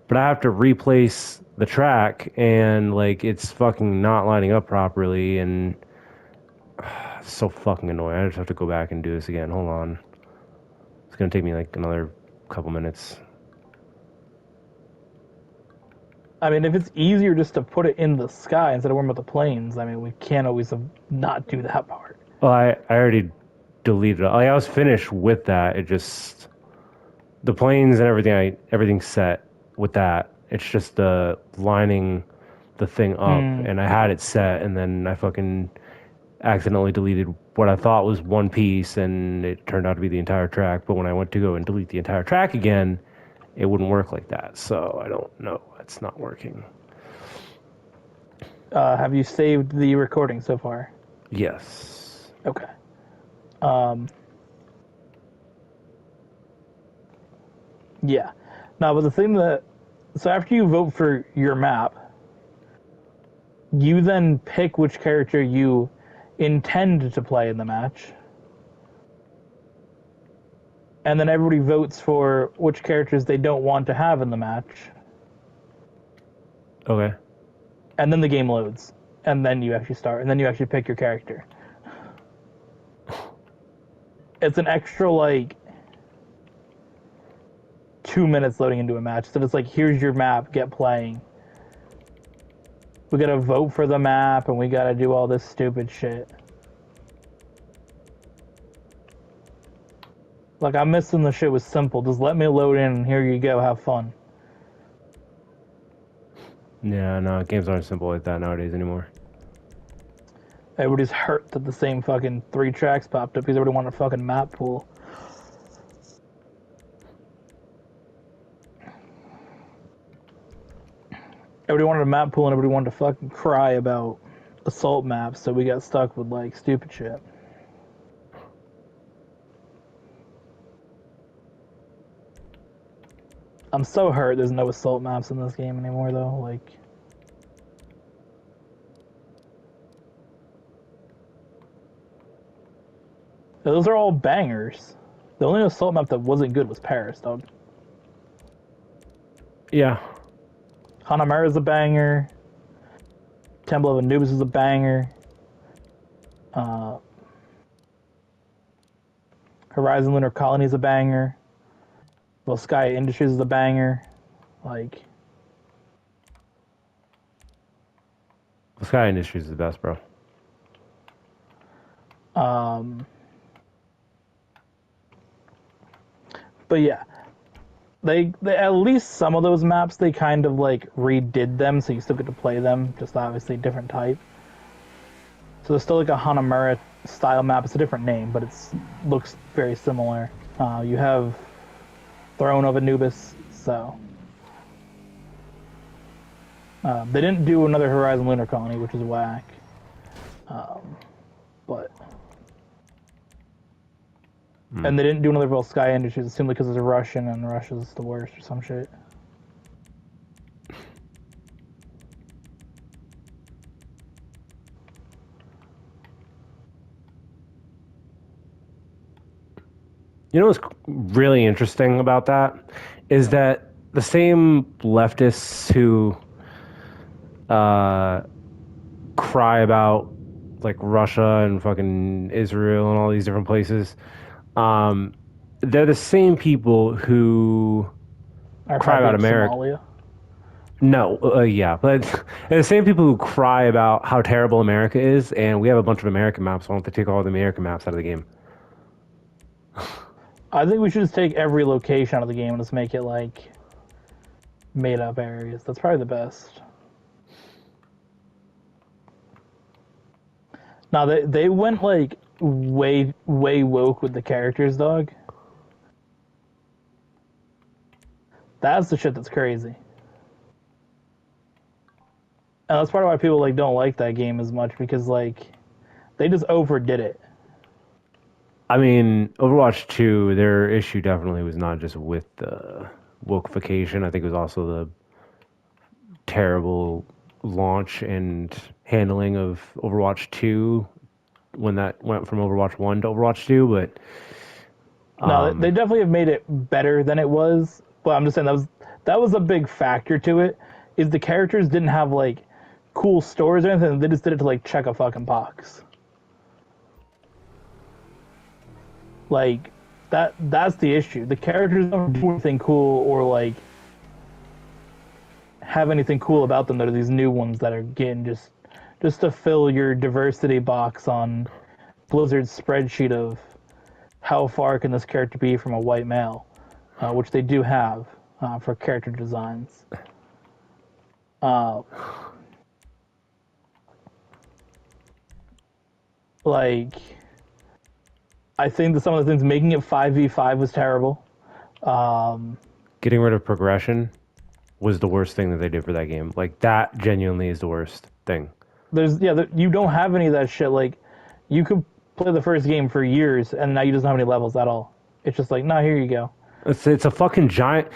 but I have to replace the track, and like it's fucking not lining up properly, and it's so fucking annoying. I just have to go back and do this again. Hold on, it's gonna take me like another couple minutes. I mean, if it's easier just to put it in the sky instead of worrying about the planes, I mean, we can't always not do that part. Well, I already deleted it. Like, I was finished with that. It just the planes and everything. Everything's set with that. It's just the lining the thing up, Hmm. and I had it set, and then I fucking accidentally deleted what I thought was one piece, and it turned out to be the entire track. But when I went to go and delete the entire track again, it wouldn't work like that. So I don't know. It's not working. Have you saved the recording so far? Yes. Okay. Um, yeah. No, but the thing that so after you vote for your map, you then pick which character you intend to play in the match. And then everybody votes for which characters they don't want to have in the match. Okay. And then the game loads. And then you actually start. And then you actually pick your character. It's an extra, like, 2 minutes loading into a match. So it's like, here's your map, get playing. We gotta vote for the map, and we gotta do all this stupid shit. Like, I'm missing the shit was simple. Just let me load in, and here you go, have fun. Yeah, no, games aren't simple like that nowadays anymore. Everybody's hurt that the same fucking 3 tracks popped up because everybody wanted a fucking map pool. Everybody wanted a map pool, and everybody wanted to fucking cry about assault maps, so we got stuck with, like, stupid shit. I'm so hurt there's no assault maps in this game anymore, though. Like, those are all bangers. The only assault map that wasn't good was Paris, dog. Yeah. Hanamura is a banger. Temple of Anubis is a banger. Uh, Horizon Lunar Colony is a banger. Well, Sky Industries is a banger. Like, Sky Industries is the best, bro. um, but yeah, they at least some of those maps they kind of like redid them, so you still get to play them, just obviously different type. So there's still like a Hanamura style map. It's a different name, but it's looks very similar. You have Throne of Anubis, so they didn't do another Horizon Lunar Colony, which is whack. But and they didn't do another Vol Sky Industries, simply because it's Russian and Russia's the worst or some shit. You know what's really interesting about that is that the same leftists who uh, cry about like Russia and fucking Israel and all these different places, um, they're the same people who Are cry happy about with America. Somalia. No, yeah, but they're the same people who cry about how terrible America is, and we have a bunch of American maps. Why don't they take all the American maps out of the game? I think we should just take every location out of the game and just make it like made up areas. That's probably the best. Now they went like way woke with the characters, dog. That's the shit that's crazy. And that's part of why people like don't like that game as much because like they just overdid it. I mean, Overwatch 2, their issue definitely was not just with the wokeification. I think it was also the terrible launch and handling of Overwatch 2 when that went from Overwatch 1 to Overwatch 2. But No, they definitely have made it better than it was. But I'm just saying that was a big factor to it. Is the characters didn't have like cool stories or anything. They just did it to like check a fucking box. Like that's the issue. The characters don't do anything cool or like have anything cool about them. That are these new ones that are getting just to fill your diversity box on Blizzard's spreadsheet of how far can this character be from a white male, which they do have for character designs. Like, I think that some of the things making it 5v5 was terrible. getting rid of progression was the worst thing that they did for that game. Like, that genuinely is the worst thing. You don't have any of that shit. Like, you could play the first game for years and now you just don't have any levels at all. It's just like, nah, here you go. It's a fucking giant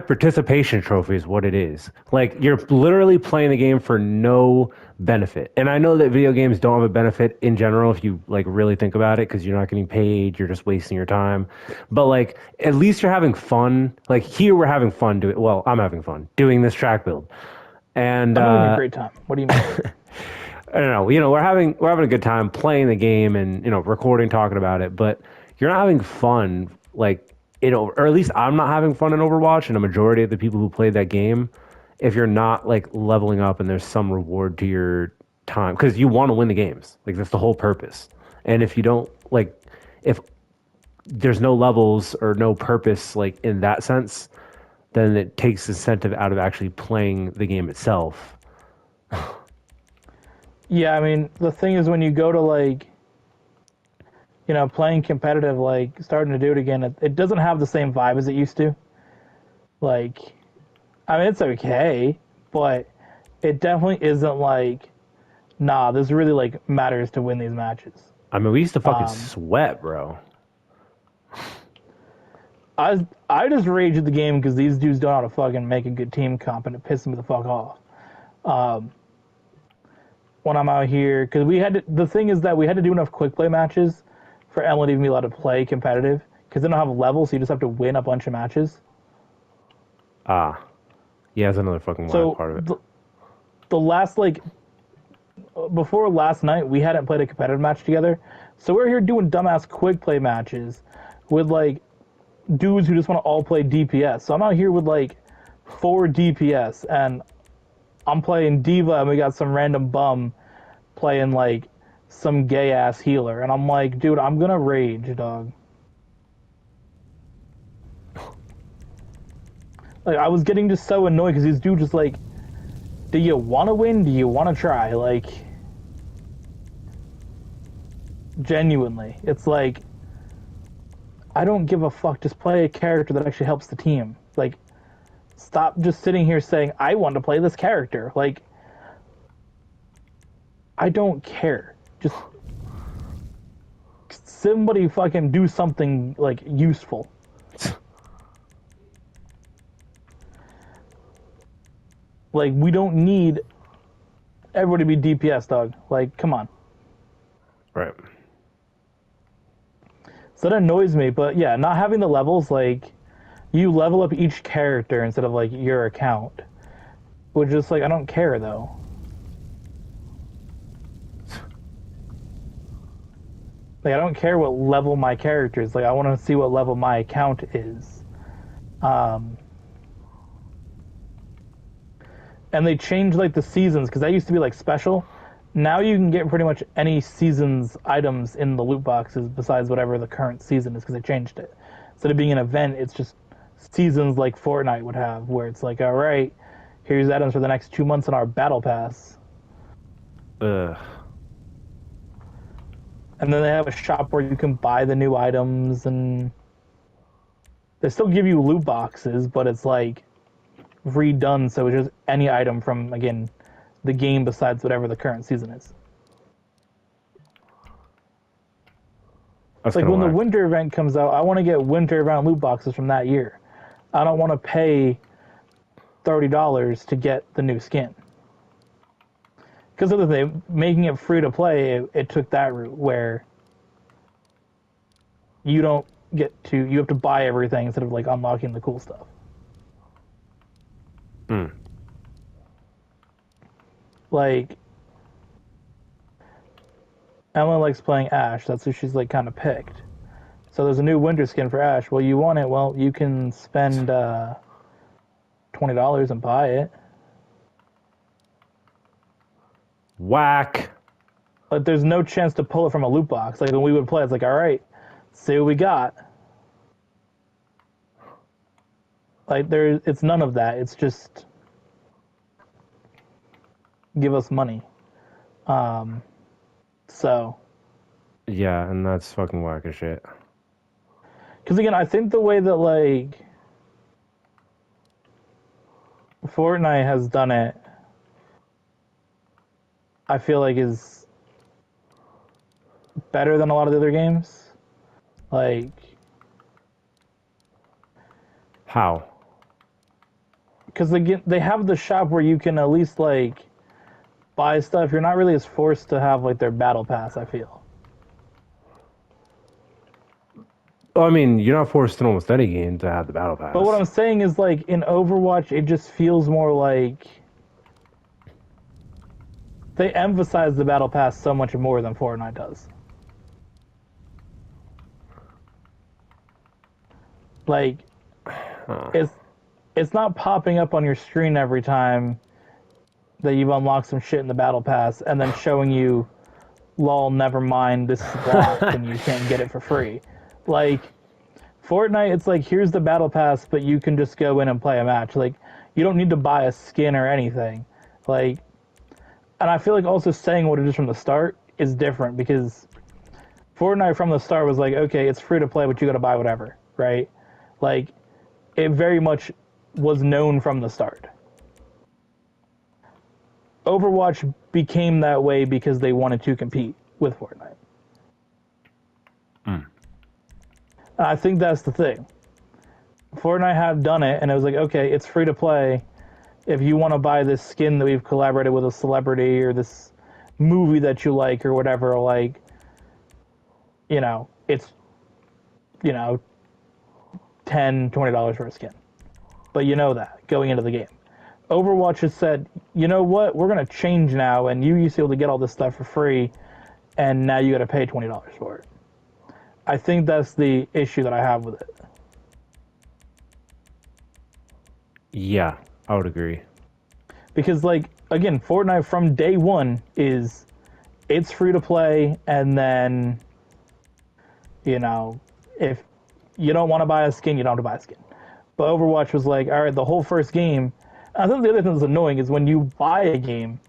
participation trophy is what it is. Like, you're literally playing the game for no benefit. And I know that video games don't have a benefit in general if you like really think about it, because you're not getting paid, you're just wasting your time. But like, at least you're having fun. Like, here we're having fun doing, well, I'm having fun doing this track build. And I'm having a great time. What do you mean? I don't know. We're having a good time playing the game and recording, talking about it. But you're not having fun, like or at least I'm not having fun in Overwatch, and a majority of the people who played that game, if you're not like leveling up and there's some reward to your time, because you want to win the games. Like, that's the whole purpose. And if you don't like, if there's no levels or no purpose, like in that sense, then it takes incentive out of actually playing the game itself. Yeah, I mean, the thing is when you go to like, playing competitive, like starting to do it again, it doesn't have the same vibe as it used to. Like, I mean, it's okay, but it definitely isn't like, nah, this really like matters to win these matches. I mean, we used to fucking sweat, bro. I just rage at the game because these dudes don't know how to fucking make a good team comp, and it pisses me the fuck off. When I'm out here, because the thing is that we had to do enough quick play matches for Emily to even be allowed to play competitive, because they don't have levels, so you just have to win a bunch of matches. Yeah, that's another fucking wild part of it. The last, like, before last night, we hadn't played a competitive match together, so we're here doing dumbass quick play matches with, like, dudes who just want to all play DPS. So I'm out here with, like, 4 DPS, and I'm playing Diva, and we got some random bum playing, like, some gay-ass healer. And I'm like, dude, I'm gonna rage, dog. Like, I was getting just so annoyed because these dudes just like, do you want to win? Do you want to try? Like, genuinely. It's like, I don't give a fuck. Just play a character that actually helps the team. Like, stop just sitting here saying, I want to play this character. Like, I don't care. Just somebody fucking do something, like, useful. Like, we don't need everybody to be DPS, dog. Like, come on. Right. So that annoys me. But yeah, not having the levels, like, you level up each character instead of, like, your account. Which is, like, I don't care, though. Like, I don't care what level my character is. Like, I want to see what level my account is. Um, and they changed, like, the seasons, because that used to be, like, special. Now you can get pretty much any season's items in the loot boxes besides whatever the current season is, because they changed it. Instead of being an event, it's just seasons like Fortnite would have, where it's like, all right, here's items for the next 2 months in our battle pass. Ugh. And then they have a shop where you can buy the new items, and they still give you loot boxes, but it's like redone, so it's just any item from, again, the game besides whatever the current season is. That's Like kind of when the whack. winter event comes out, I want to get winter event loot boxes from that year. I don't want to pay $30 to get the new skin. Because of the thing, making it free to play, it took that route where you don't you have to buy everything instead of like unlocking the cool stuff. Mm. Like, Emma likes playing Ash. That's who she's like kind of picked. So there's a new winter skin for Ash. Well, you want it? Well, you can spend $20 and buy it. Whack. But there's no chance to pull it from a loot box. Like when we would play, it's like, all right, see what we got. Like it's none of that. It's just give us money. So Yeah, and that's fucking whack as shit. because again, I think the way that like Fortnite has done it, I feel like is better than a lot of the other games. Like, How? because they have the shop where you can at least like buy stuff. You're not really as forced to have like their battle pass, I feel. Well, I mean, you're not forced in almost any game to have the battle pass. But what I'm saying is like in Overwatch, it just feels more like they emphasize the battle pass so much more than Fortnite does. Like, it's not popping up on your screen every time that you've unlocked some shit in the battle pass and then showing you, lol, never mind, this is blocked and you can't get it for free. Like, Fortnite, it's like, here's the battle pass, but you can just go in and play a match. Like, you don't need to buy a skin or anything. Like, and I feel like also saying what it is from the start is different because Fortnite from the start was like, okay, it's free to play, but you gotta buy whatever, right? Like, it very much was known from the start. Overwatch became that way because they wanted to compete with Fortnite. Mm. I think that's the thing. Fortnite had done it, and it was like, okay, it's free to play. If you want to buy this skin that we've collaborated with a celebrity or this movie that you like or whatever, like, you know, it's, you know, $10, $20 for a skin. But you know that going into the game. Overwatch has said, you know what, we're going to change now, and you used to be able to get all this stuff for free, and now you got to pay $20 for it. I think that's the issue that I have with it. Yeah, I would agree. Because, like, again, Fortnite from day one is it's free to play, and then, you know, if you don't want to buy a skin, you don't have to buy a skin. But Overwatch was like, all right, the whole first game. I think the other thing that's annoying is when you buy a game,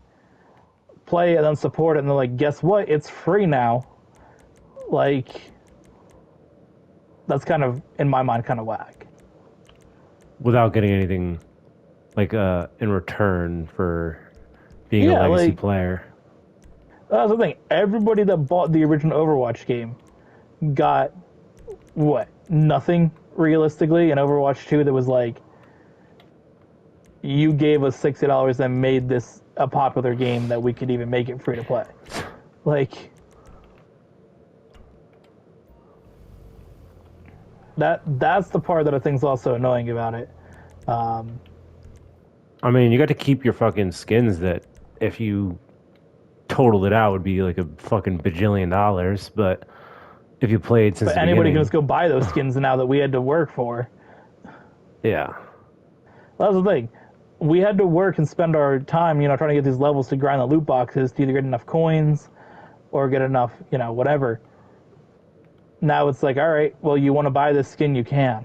play it, and then support it, and they're like, guess what? It's free now. Like, that's kind of, in my mind, kind of whack. Without getting anything like in return for being a legacy like, player. That's the thing. Everybody that bought the original Overwatch game got, what, nothing realistically in Overwatch 2 that was like, you gave us $60 and made this a popular game that we could even make it free to play. Like, That's the part that I think is also annoying about it. I mean, you got to keep your fucking skins that if you totaled it out would be like a fucking bajillion dollars, but if you played since But the anybody can beginning, just go buy those skins now that we had to work for. yeah. That's the thing. We had to work and spend our time, trying to get these levels to grind the loot boxes to either get enough coins or get enough, whatever. Now it's like, all right, well, you want to buy this skin, you can.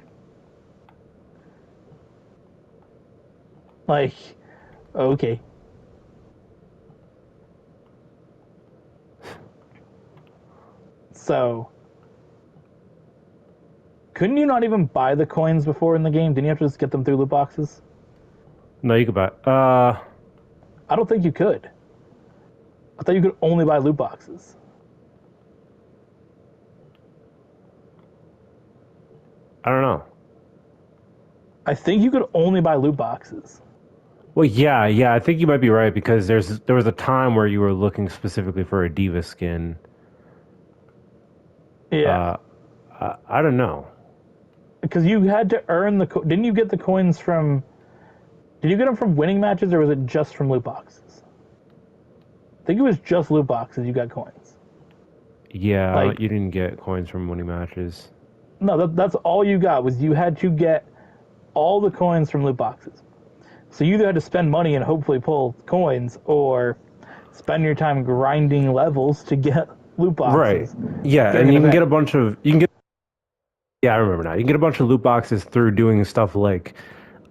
Like, okay. So, couldn't you not even buy the coins before in the game? Didn't you have to just get them through loot boxes? No, you could buy. I don't think you could. I thought you could only buy loot boxes. I don't know. I think you could only buy loot boxes. Well, yeah, I think you might be right because there was a time where you were looking specifically for a diva skin. Yeah. I don't know. Because you had to earn didn't you get the coins from... Did you get them from winning matches, or was it just from loot boxes? I think it was just loot boxes you got coins. Yeah, Like, you didn't get coins from winning matches. no, that's all you got, was you had to get all the coins from loot boxes. So you either had to spend money and hopefully pull coins, or spend your time grinding levels to get loot Right. boxes. Yeah, Getting and an you can get event. a bunch of you can get. Yeah, I remember now. You can get a bunch of loot boxes through doing stuff like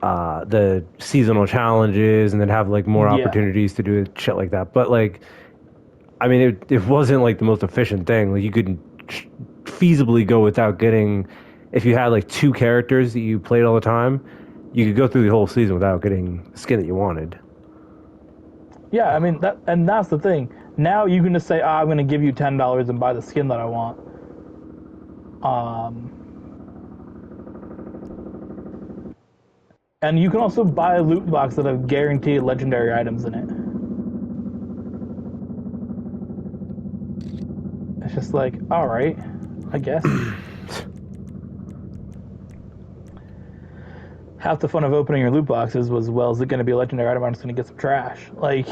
the seasonal challenges, and then have like more Yeah. opportunities to do shit like that. But like, I mean, it wasn't like the most efficient thing. Like you could feasibly go without getting. If you had like two characters that you played all the time, you could go through the whole season without getting the skin that you wanted. Yeah, I mean, that's the thing. Now you can just say, I'm going to give you $10 and buy the skin that I want. And you can also buy a loot box that have guaranteed legendary items in it. It's just like, all right, I guess. Half the fun of opening your loot boxes was, well, is it going to be a legendary item? I'm just going to get some trash. Like,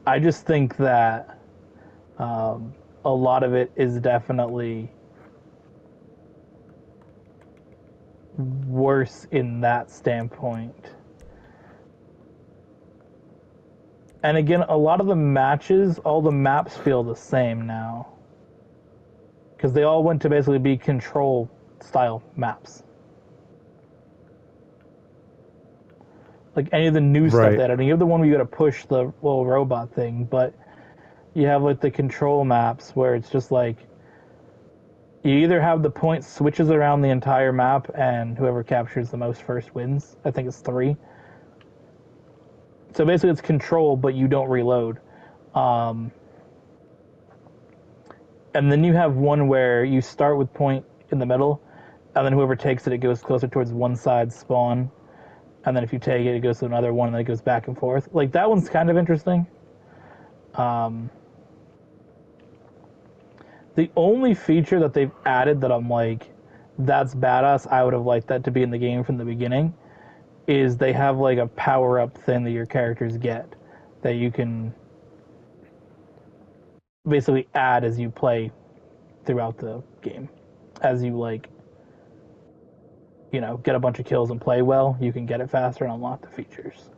I just think that a lot of it is definitely worse in that standpoint. And again, a lot of the matches, all the maps feel the same now. Because they all went to basically be control style maps. Like any of the new stuff Right. that, I mean, you have the one where you gotta push the little robot thing, but you have like the control maps where it's just like you either have the point switches around the entire map and whoever captures the most first wins. I think it's 3. So basically it's control, but you don't reload. And then you have one where you start with point in the middle, and then whoever takes it, it goes closer towards one side spawn. And then if you take it, it goes to another one, and then it goes back and forth. Like, that one's kind of interesting. The only feature that they've added that I'm like, that's badass, I would have liked that to be in the game from the beginning, is they have like a power-up thing that your characters get that you can basically add as you play throughout the game. As you like, get a bunch of kills and play well, you can get it faster and unlock the features.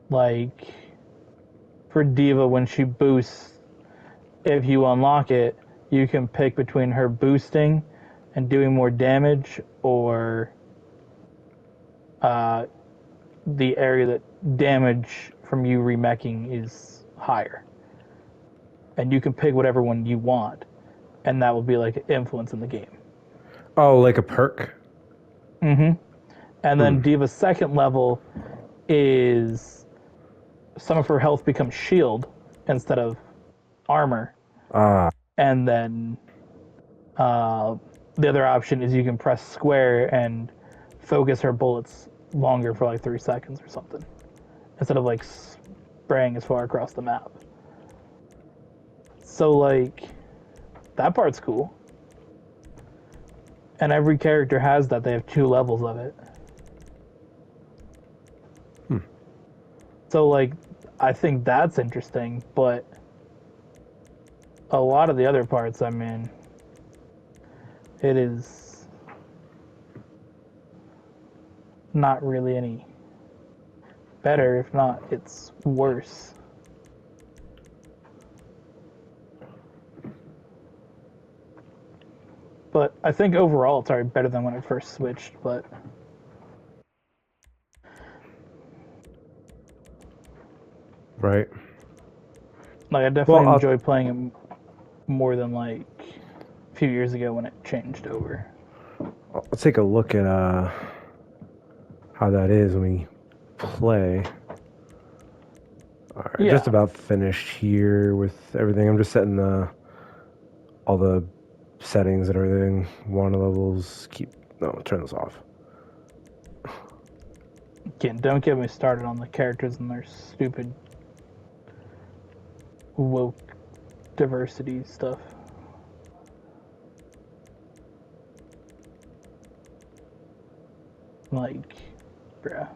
Like for Diva, when she boosts, if you unlock it, you can pick between her boosting and doing more damage, or the area that damage from you remeching is higher. And you can pick whatever one you want, and that will be like an influence in the game. Oh, like a perk. And then Diva's second level is some of her health becomes shield instead of armor. And then the other option is you can press square and focus her bullets longer for like 3 seconds or something, instead of like spraying as far across the map. So like, That part's cool. And every character has that. They have 2 levels of it. So, like, I think that's interesting, but a lot of the other parts, I mean, it is not really any better. If not, it's worse. But I think overall it's already better than when it first switched, but Right. like I definitely Well, enjoy playing it more than like a few years ago when it changed over. I'll take a look at how that is when we play. All right, Yeah. just about finished here with everything. I'm just setting all the settings and everything. Water levels. Turn this off. Again, don't get me started on the characters and their stupid woke diversity stuff. Like, bruh.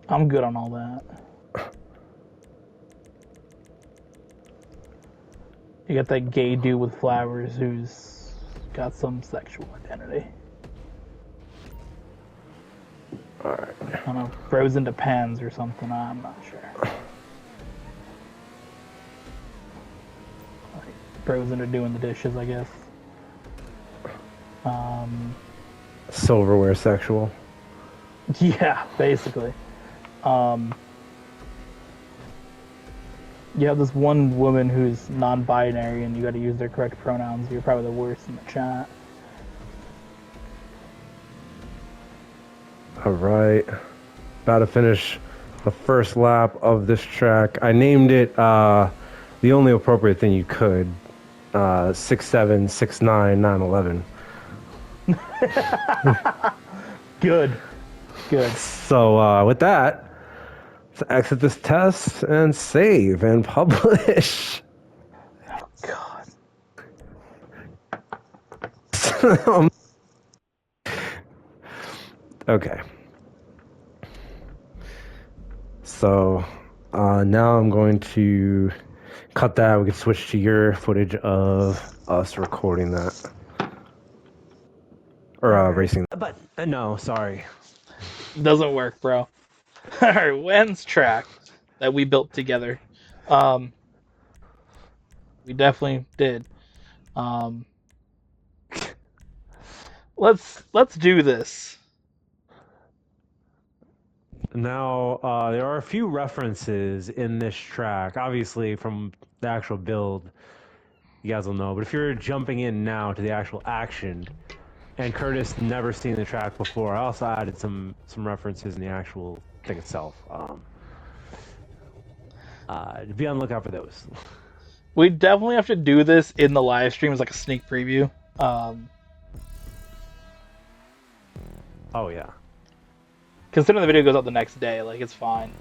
I'm good on all that. You got that gay dude with flowers who's got some sexual identity. Alright. I don't know, bros into pans or something, I'm not sure. Like, bros into doing the dishes, I guess. Silverware sexual. Yeah, basically. You have this one woman who's non-binary and you gotta use their correct pronouns. You're probably the worst in the chat. Alright. About to finish the first lap of this track. I named it the only appropriate thing you could. 6-7, 6-9, 9-11. Good. Good. So with that, let's exit this test and save and publish. Oh, God. Okay. So now I'm going to cut that. We can switch to your footage of us recording that. Or racing. But no, sorry. Doesn't work, bro. Alright, Wen's track that we built together. We definitely did. Um, let's do this. Now, there are a few references in this track, obviously from the actual build, you guys will know, but if you're jumping in now to the actual action, and Curtis never seen the track before, I also added some references in the actual thing itself. Be on the lookout for those. We definitely have to do this in the live stream as like a sneak preview. Oh, yeah. Considering the video goes out the next day, like it's fine.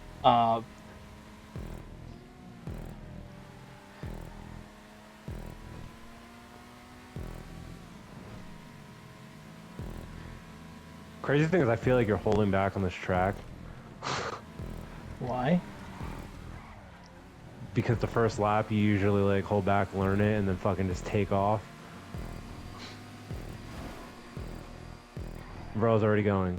Crazy thing is I feel like you're holding back on this track. Why? Because the first lap you usually like hold back, learn it, and then fucking just take off. Bro's already going.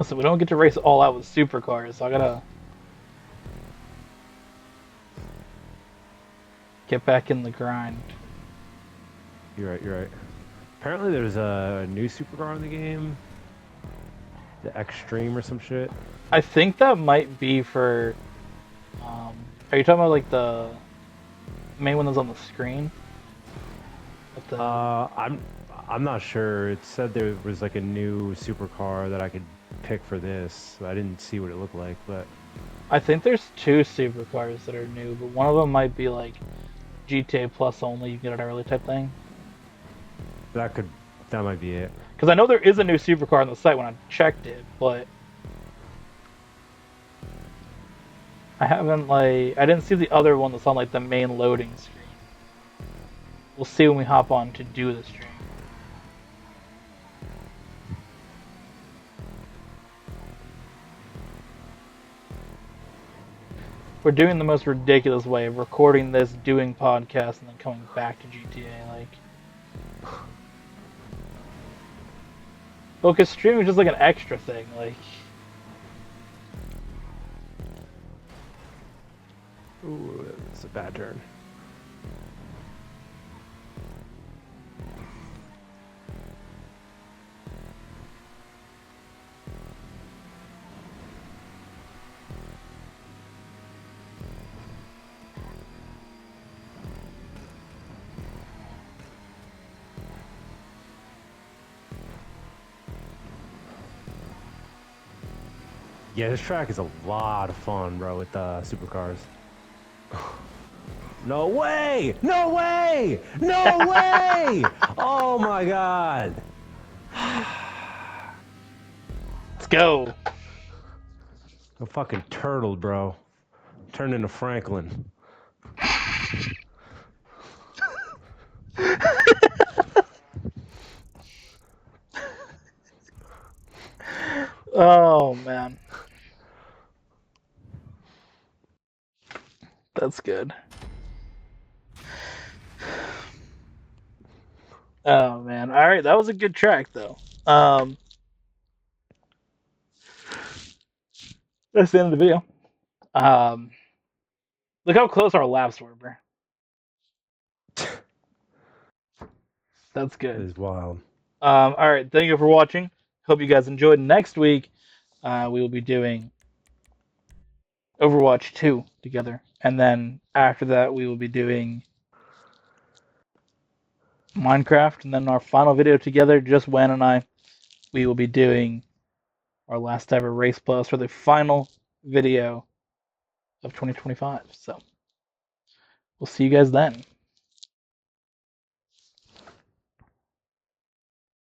So we don't get to race all out with supercars, so I gotta get back in the grind. You're right. Apparently there's a new supercar in the game. The XIII or some shit. I think that might be for. Are you talking about like the main one that's on the screen? I'm not sure. It said there was like a new supercar that I could pick for this. I didn't see what it looked like, but I think there's two supercars that are new, but one of them might be like GTA Plus only. You can get it early type thing. That could, that might be it. Because I know there is a new supercar on the site when I checked it, but I haven't I didn't see the other one that's on like the main loading screen. We'll see when we hop on to do the stream. We're doing the most ridiculous way of recording this, doing podcasts, and then coming back to GTA. Well, because streaming is just like an extra thing. Ooh, that's a bad turn. Yeah, this track is a lot of fun, bro, with supercars. No way! No way! No way! Oh my god! let's go. A fucking turtle, bro. Turned into Franklin. Oh man, that's good. Oh man, all right, that was a good track though. That's the end of the video. Look how close our laps were, bro. That's It good. is wild. All right, thank you for watching. Hope you guys enjoyed. Next week, we will be doing Overwatch 2 together, and then after that, we will be doing Minecraft, and then our final video together, just Wen and I, we will be doing our last ever Race Plus for the final video of 2025. So we'll see you guys then.